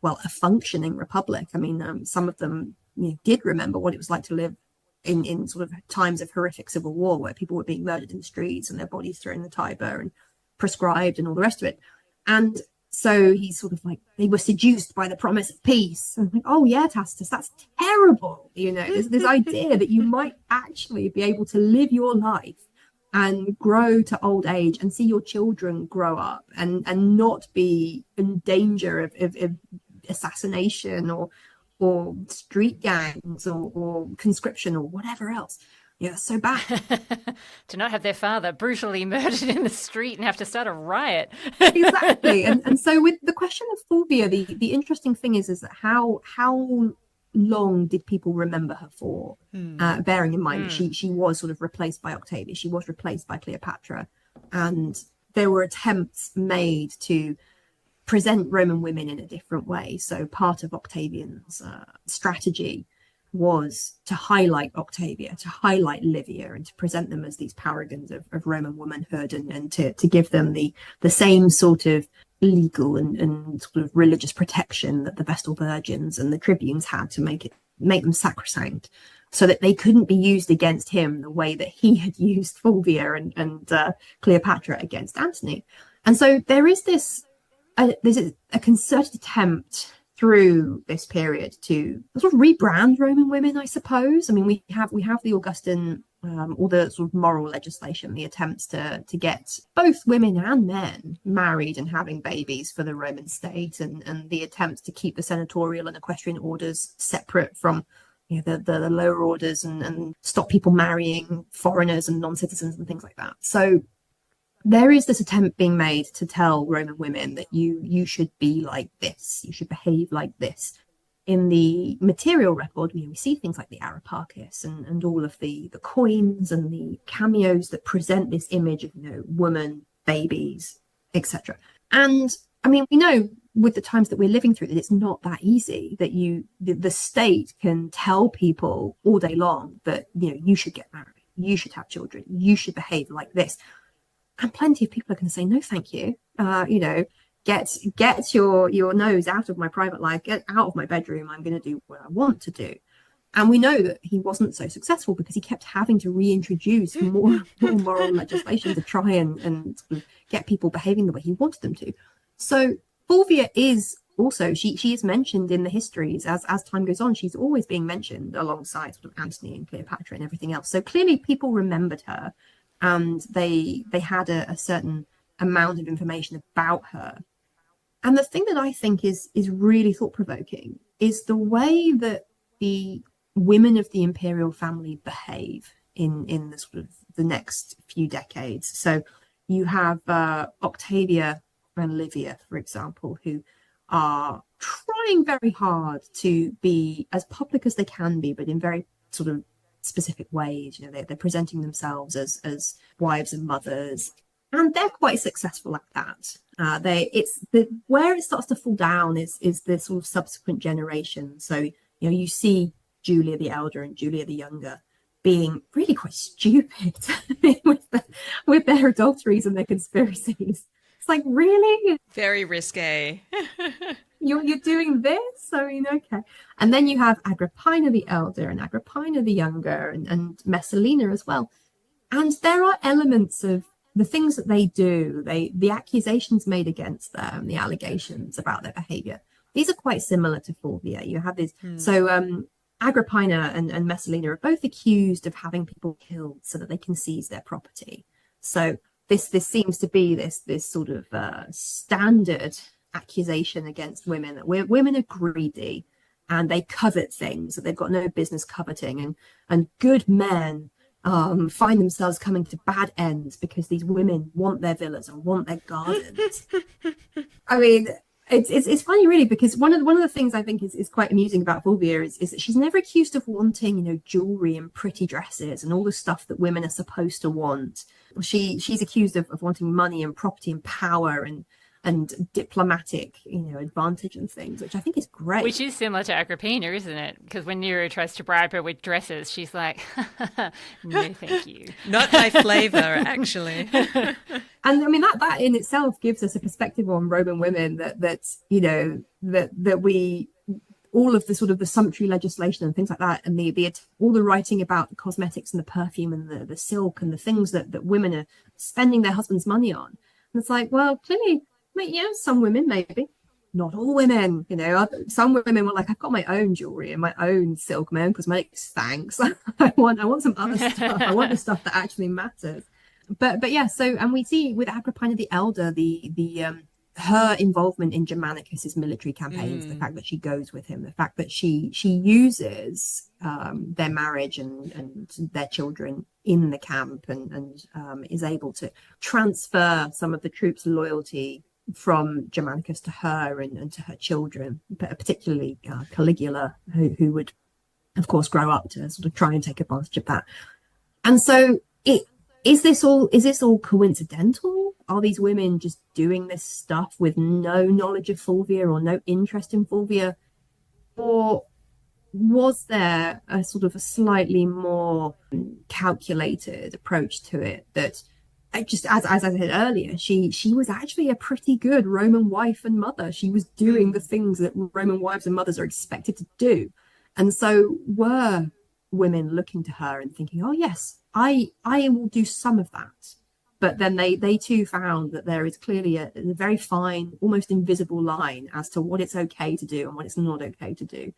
well, a functioning republic. I mean, some of them did remember what it was like to live in sort of times of horrific civil war where people were being murdered in the streets and their bodies thrown in the Tiber and prescribed and all the rest of it. And so he's sort of like, they were seduced by the promise of peace. And I'm like, oh yeah, Tacitus, that's terrible. You know, this idea that you might actually be able to live your life and grow to old age and see your children grow up and not be in danger of assassination or street gangs or conscription or whatever else. Yeah, so bad. To not have their father brutally murdered in the street and have to start a riot. Exactly. And so with the question of Fulvia, the interesting thing is that how long did people remember her for? Bearing in mind that she was sort of replaced by Octavia, she was replaced by Cleopatra, and there were attempts made to present Roman women in a different way. So part of Octavian's strategy was to highlight Octavia, to highlight Livia, and to present them as these paragons of Roman womanhood, and to give them the same sort of legal and sort of religious protection that the Vestal Virgins and the tribunes had, to make them sacrosanct, so that they couldn't be used against him the way that he had used Fulvia and Cleopatra against Antony. And so there is there's a concerted attempt through this period to sort of rebrand Roman women, I suppose. I mean, we have the Augustan, all the sort of moral legislation, the attempts to get both women and men married and having babies for the Roman state, and the attempts to keep the senatorial and equestrian orders separate from the lower orders, and stop people marrying foreigners and non-citizens and things like that. So there is this attempt being made to tell Roman women that you should be like this, you should behave like this. in the material record, we see things like the Areopagus and all of the coins and the cameos that present this image of, woman, babies, etc. And I mean, we know with the times that we're living through that it's not that easy, that the state can tell people all day long that, you should get married, you should have children, you should behave like this. And plenty of people are going to say, no, thank you. Get your nose out of my private life, get out of my bedroom. I'm going to do what I want to do. And we know that he wasn't so successful because he kept having to reintroduce more moral legislation to try and sort of get people behaving the way he wanted them to. So Fulvia is also, she is mentioned in the histories as time goes on. She's always being mentioned alongside sort of Antony and Cleopatra and everything else. So clearly people remembered her, and they had a certain amount of information about her. And the thing that I think is really thought-provoking is the way that the women of the imperial family behave in the sort of the next few decades. So you have Octavia and Livia, for example, who are trying very hard to be as public as they can be, but in very sort of specific ways. They're presenting themselves as wives and mothers, and they're quite successful at that. Where it starts to fall down is the sort of subsequent generation. So you see Julia the elder and Julia the younger being really quite stupid with their adulteries and their conspiracies. It's like, really? Very risque. You're doing this? I mean, okay. And then you have Agrippina the elder and Agrippina the younger and Messalina as well. And there are elements of the things that they do, the accusations made against them, the allegations about their behavior, these are quite similar to Fulvia. You have this. So Agrippina and Messalina are both accused of having people killed so that they can seize their property. So this seems to be this sort of standard accusation against women, that women are greedy and they covet things that they've got no business coveting, and good men find themselves coming to bad ends because these women want their villas and want their gardens. I mean, it's funny, really, because one of the things I think is quite amusing about Fulvia is that she's never accused of wanting, jewelry and pretty dresses and all the stuff that women are supposed to want. She's accused of wanting money and property and power and diplomatic, advantage and things, which I think is great. Which is similar to Agrippina, isn't it? Because when Nero tries to bribe her with dresses, she's like, no, thank you. Not my flavor, actually. And I mean, that in itself gives us a perspective on Roman women that we, all of the sort of the sumptuary legislation and things like that, and all the writing about the cosmetics and the perfume and the silk and the things that women are spending their husband's money on. And it's like, well, clearly, some women, maybe not all women, some women were like, I've got my own jewelry and my own silk, my own cosmetics, thanks. I want some other stuff. I want the stuff that actually matters. But yeah, so, and we see with Agrippina the elder, her involvement in Germanicus's military campaigns, the fact that she goes with him, the fact that she uses their marriage and their children in the camp and is able to transfer some of the troops' loyalty from Germanicus to her and to her children, particularly Caligula, who would, of course, grow up to sort of try and take advantage of that. And so is this all coincidental? Are these women just doing this stuff with no knowledge of Fulvia or no interest in Fulvia? Or was there a sort of a slightly more calculated approach to it, that just as I said earlier, she was actually a pretty good Roman wife and mother. She was doing the things that Roman wives and mothers are expected to do. And so were women looking to her and thinking, oh yes, I will do some of that. But then they too found that there is clearly a very fine, almost invisible line as to what it's okay to do and what it's not okay to do.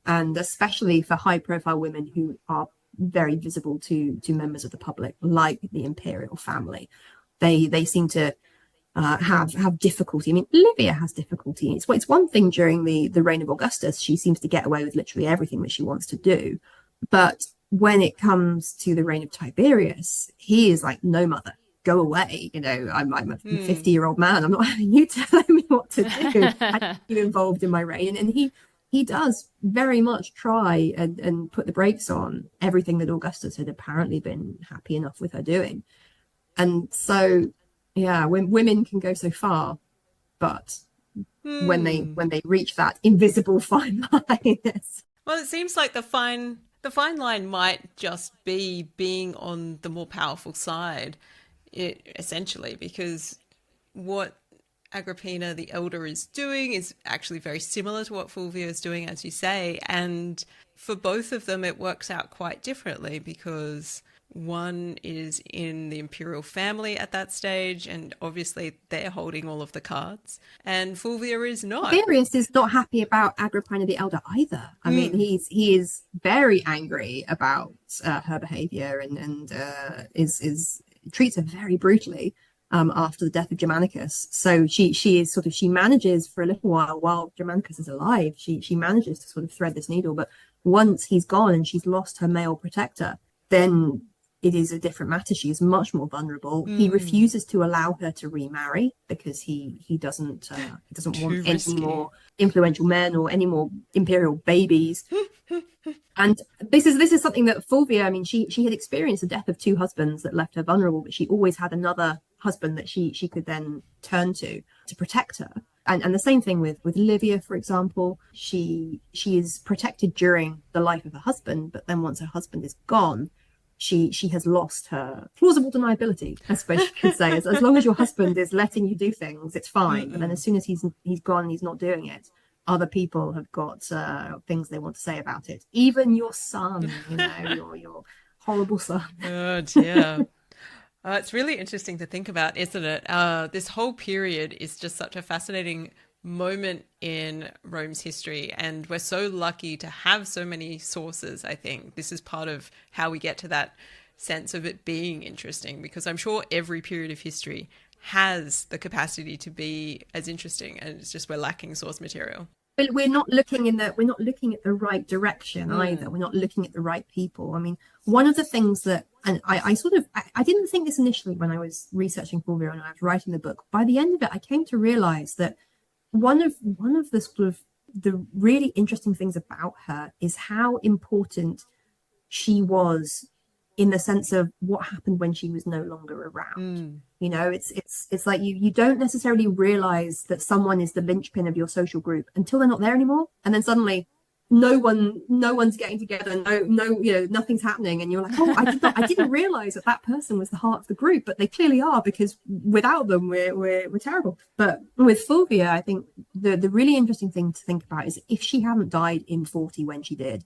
And especially for high profile women who are very visible to members of the public, like the imperial family, they seem to have difficulty. I mean, Livia has difficulty. It's one thing during the reign of Augustus, she seems to get away with literally everything that she wants to do. But when it comes to the reign of Tiberius, he is like, no, mother, go away. I'm a 50-year-old man. I'm not having you telling me what to do. I don't get involved in my reign. And he he does very much try and put the brakes on everything that Augustus had apparently been happy enough with her doing. And so, yeah, when women can go so far, but when they reach that invisible fine line, well, it seems like the fine line might just be being on the more powerful side, essentially, because what Agrippina the Elder is doing is actually very similar to what Fulvia is doing, as you say. And for both of them, it works out quite differently because one is in the imperial family at that stage, and obviously they're holding all of the cards, and Fulvia is not. Tiberius is not happy about Agrippina the Elder either. I mean, he is very angry about her behavior and is treats her very brutally after the death of Germanicus. So she is sort of, she manages for a little while Germanicus is alive, she manages to sort of thread this needle, but once he's gone and she's lost her male protector, then it is a different matter. She is much more vulnerable. He refuses to allow her to remarry because he doesn't want any more influential men or any more imperial babies. And this is something that Fulvia, I mean, she had experienced the death of two husbands that left her vulnerable, but she always had another husband that she could then turn to protect her. And the same thing with Livia, for example. She is protected during the life of her husband, but then once her husband is gone, she has lost her plausible deniability, I suppose you could say. As long as your husband is letting you do things, it's fine. But then as soon as he's gone and he's not doing it, other people have got things they want to say about it. Even your son, your horrible son. Oh dear. It's really interesting to think about, isn't it? This whole period is just such a fascinating moment in Rome's history, and we're so lucky to have so many sources. I think this is part of how we get to that sense of it being interesting, because I'm sure every period of history has the capacity to be as interesting, and it's just we're lacking source material. But we're not looking at the right direction either. We're not looking at the right people. I mean, one of the things that, and I didn't think this initially when I was researching Fulvia and I was writing the book. By the end of it, I came to realize that one of the sort of the really interesting things about her is how important she was in the sense of what happened when she was no longer around. It's like you don't necessarily realize that someone is the linchpin of your social group until they're not there anymore, and then suddenly no one's getting together, nothing's happening, and you're like, oh, I didn't realize that person was the heart of the group, but they clearly are, because without them we're terrible. But with Fulvia, I think the really interesting thing to think about is if she hadn't died in 40 when she did,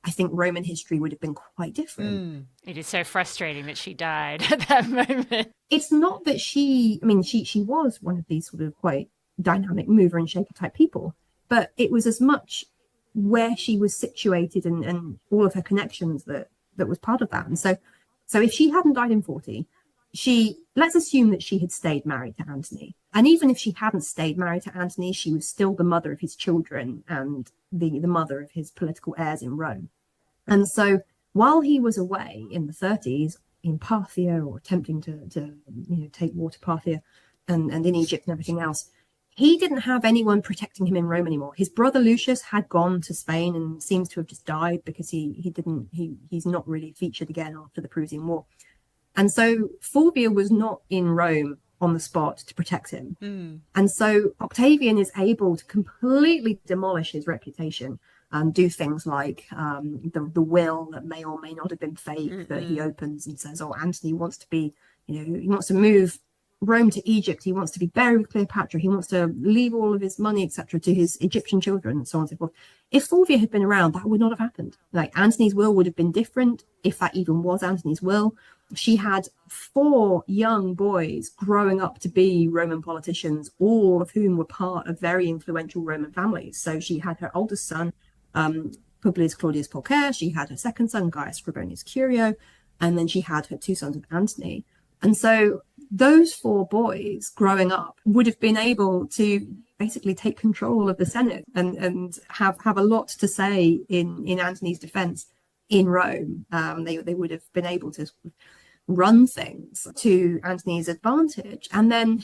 I think Roman history would have been quite different. It is so frustrating that she died at that moment. It's not that she was one of these sort of quite dynamic mover and shaker type people, but it was as much where she was situated and all of her connections that was part of that. And so if she hadn't died in 40, let's assume that she had stayed married to Antony. And even if she hadn't stayed married to Antony, she was still the mother of his children and the mother of his political heirs in Rome. And so while he was away in the 30s in Parthia, or attempting to take war to Parthia and in Egypt and everything else, he didn't have anyone protecting him in Rome anymore. His brother Lucius had gone to Spain and seems to have just died because he's not really featured again after the Perusian War. And so Fulvia was not in Rome on the spot to protect him. And so Octavian is able to completely demolish his reputation and do things like the will that may or may not have been fake that he opens and says, oh, Antony wants to be, he wants to move Rome to Egypt, he wants to be buried with Cleopatra, he wants to leave all of his money, etc., to his Egyptian children, and so on and so forth. If Fulvia had been around, that would not have happened. Like, Antony's will would have been different, if that even was Antony's will. She had 4 young boys growing up to be Roman politicians, all of whom were part of very influential Roman families. So she had her oldest son, Publius Claudius Pulcher, she had her second son, Gaius Scribonius Curio, and then she had her 2 sons with Antony. And so those 4 boys growing up would have been able to basically take control of the Senate and have a lot to say in Antony's defense in Rome. They would have been able to run things to Antony's advantage. And then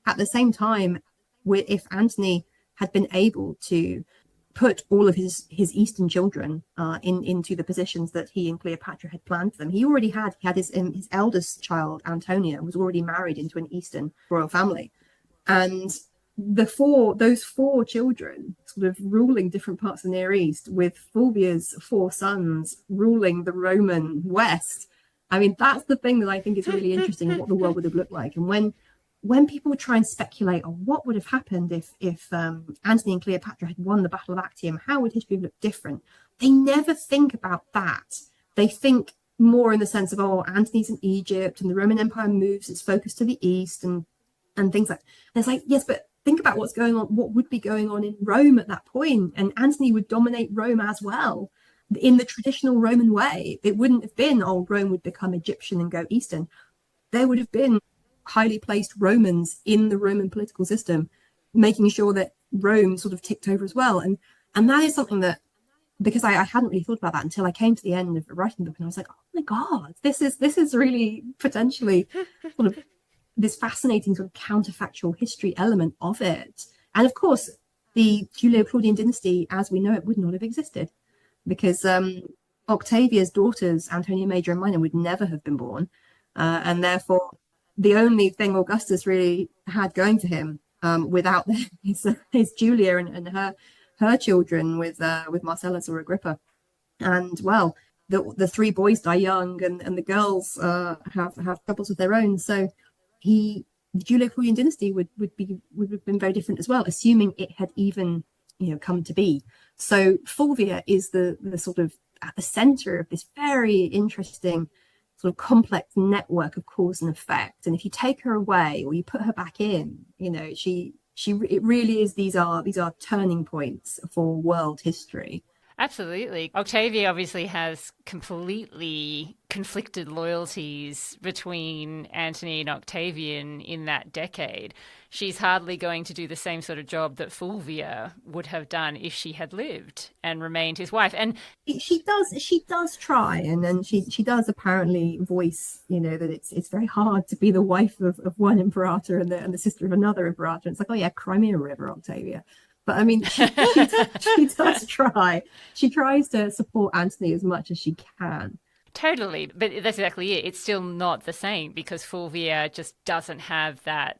at the same time, if Antony had been able to put all of his Eastern children into the positions that he and Cleopatra had planned for them. He had his eldest child, Antonia, was already married into an Eastern royal family, and those four children sort of ruling different parts of the Near East, with Fulvia's four sons ruling the Roman West. I mean, that's the thing that I think is really interesting in what the world would have looked like. And when people try and speculate on what would have happened if Antony and Cleopatra had won the Battle of Actium, how would history have looked different? They never think about that. They think more in the sense of, oh, Antony's in Egypt and the Roman Empire moves its focus to the east and things like that. And it's like, yes, but think about what's going on, what would be going on in Rome at that point. And Antony would dominate Rome as well in the traditional Roman way. It wouldn't have been, oh, Rome would become Egyptian and go Eastern. There would have been highly placed Romans in the Roman political system, making sure that Rome sort of ticked over as well. And that is something that, because I hadn't really thought about that until I came to the end of writing the book, and I was like, oh my God, this is really potentially sort of this fascinating sort of counterfactual history element of it. And of course, the Julio-Claudian dynasty, as we know it, would not have existed, because Octavia's daughters, Antonia Major and Minor, would never have been born. And therefore, the only thing Augustus really had going for him without his Julia and her children with Marcellus or Agrippa. And well, the three boys die young, and the girls have troubles of their own. So the Julio-Claudian dynasty would have been very different as well, assuming it had even come to be. So Fulvia is the sort of at the center of this very interesting sort of complex network of cause and effect. And if you take her away or you put her back in, it really is, these are turning points for world history. Absolutely. Octavia obviously has completely conflicted loyalties between Antony and Octavian in that decade. She's hardly going to do the same sort of job that Fulvia would have done if she had lived and remained his wife. And she does try, and then she does apparently voice, that it's very hard to be the wife of one imperator and the sister of another imperator. It's like, oh yeah, Crimea River, Octavia. But I mean, she does try. She tries to support Antony as much as she can. Totally. But that's exactly it. It's still not the same, because Fulvia just doesn't have that,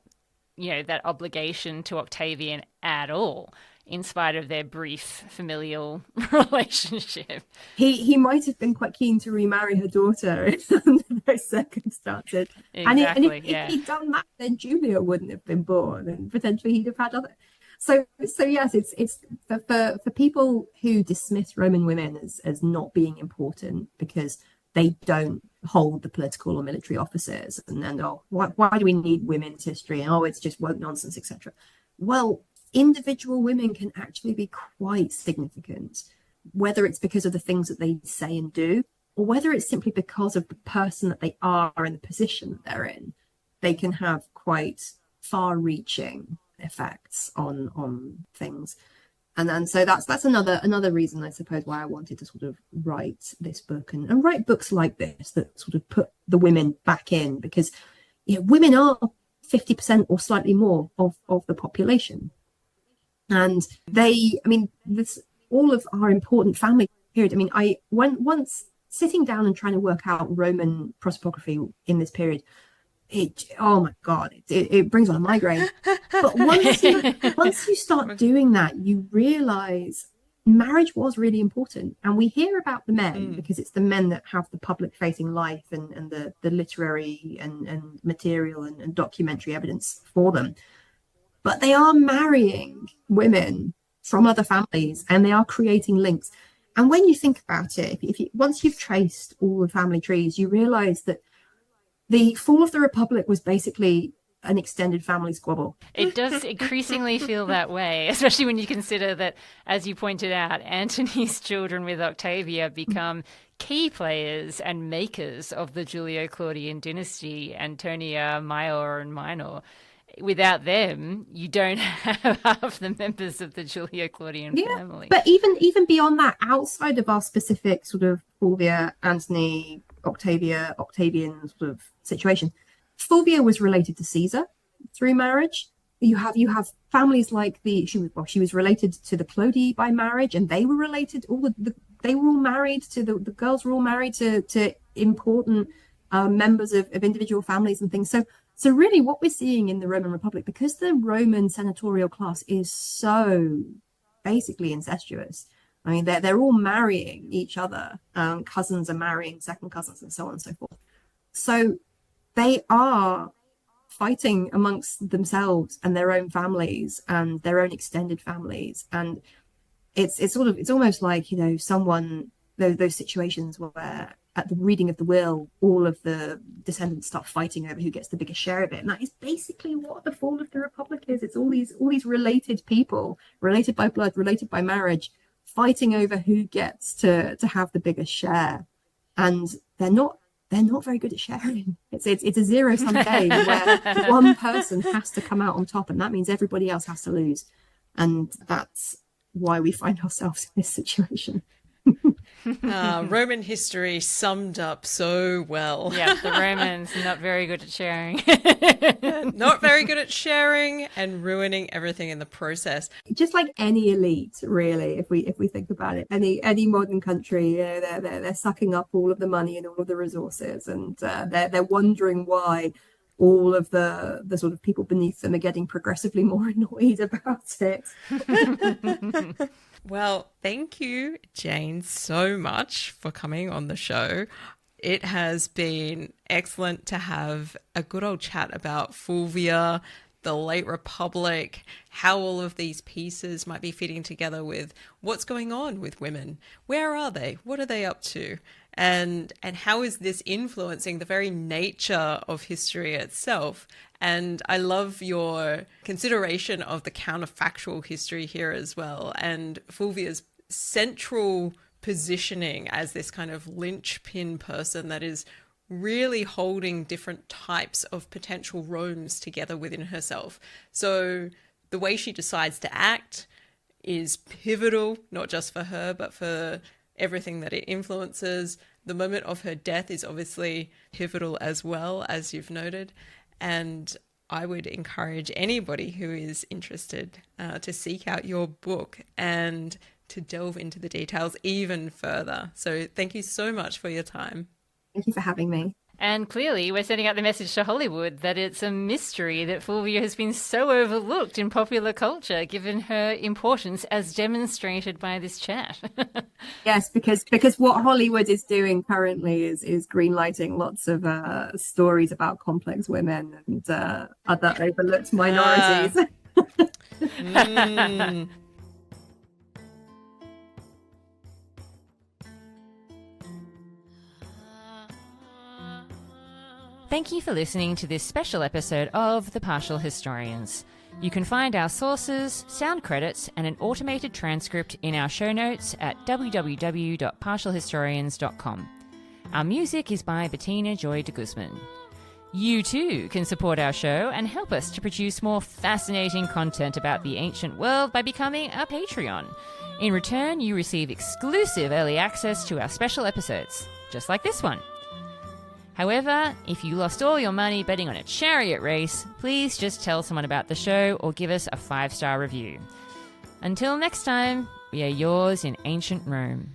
that obligation to Octavian at all, in spite of their brief familial relationship. He might have been quite keen to remarry her daughter under those circumstances. Exactly, and if he'd done that, then Julia wouldn't have been born, and potentially he'd have had other. So yes, it's for people who dismiss Roman women as not being important because they don't hold the political or military offices, and then why do we need women's history? And it's just woke nonsense, etc. Well, individual women can actually be quite significant, whether it's because of the things that they say and do, or whether it's simply because of the person that they are and the position that they're in. They can have quite far-reaching effects on things, and so that's another reason, I suppose, why I wanted to sort of write this book and write books like this that sort of put the women back in, because women are 50% or slightly more of the population, and this all of our important family period. I mean, once sitting down and trying to work out Roman prosopography in this period, oh my God, it brings on a migraine. But once you start doing that, you realize marriage was really important. And we hear about the men because it's the men that have the public facing life and the literary and material and documentary evidence for them. But they are marrying women from other families, and they are creating links. And when you think about it, once you've traced all the family trees, you realize that the fall of the Republic was basically an extended family squabble. It does increasingly feel that way, especially when you consider that, as you pointed out, Antony's children with Octavia become key players and makers of the Julio-Claudian dynasty, Antonia, Major, and Minor. Without them, you don't have half the members of the Julio-Claudian family. But even beyond that, outside of our specific sort of Fulvia, Antony, Octavian sort of situation, Fulvia was related to Caesar through marriage. you have families like she was related to the Clodii by marriage, and they were related. They were all married to the girls were all married to important members of individual families and things. So really, what we're seeing in the Roman Republic, because the Roman senatorial class is so basically incestuous. I mean, they're all marrying each other. Cousins are marrying second cousins, and so on and so forth. So they are fighting amongst themselves and their own families and their own extended families, and it's almost like, those situations where at the reading of the will, all of the descendants start fighting over who gets the biggest share of it. And that is basically what the fall of the Republic is. It's all these related people, related by blood, related by marriage, fighting over who gets to have the biggest share. And they're not very good at sharing. It's a zero-sum game where one person has to come out on top, and that means everybody else has to lose. And that's why we find ourselves in this situation. Roman history summed up so well. Yeah, the Romans not very good at sharing. Not very good at sharing and ruining everything in the process. Just like any elite, really, if we think about it, any modern country, they're sucking up all of the money and all of the resources, and they're wondering why all of the sort of people beneath them are getting progressively more annoyed about it. Well, thank you, Jane, so much for coming on the show. It has been excellent to have a good old chat about Fulvia, the late Republic, how all of these pieces might be fitting together with what's going on with women. Where are they? What are they up to? And how is this influencing the very nature of history itself? And I love your consideration of the counterfactual history here as well, and Fulvia's central positioning as this kind of linchpin person that is really holding different types of potential Romes together within herself. So the way she decides to act is pivotal, not just for her, but for everything that it influences. The moment of her death is obviously pivotal as well, as you've noted. And I would encourage anybody who is interested to seek out your book and to delve into the details even further. So thank you so much for your time. Thank you for having me. And clearly we're sending out the message to Hollywood that it's a mystery that Fulvia has been so overlooked in popular culture, given her importance as demonstrated by this chat. Yes, because what Hollywood is doing currently is greenlighting lots of stories about complex women and other overlooked minorities. Thank you for listening to this special episode of The Partial Historians. You can find our sources, sound credits, and an automated transcript in our show notes at www.partialhistorians.com. Our music is by Bettina Joy de Guzman. You too can support our show and help us to produce more fascinating content about the ancient world by becoming a Patreon. In return, you receive exclusive early access to our special episodes, just like this one. However, if you lost all your money betting on a chariot race, please just tell someone about the show or give us a 5-star review. Until next time, we are yours in ancient Rome.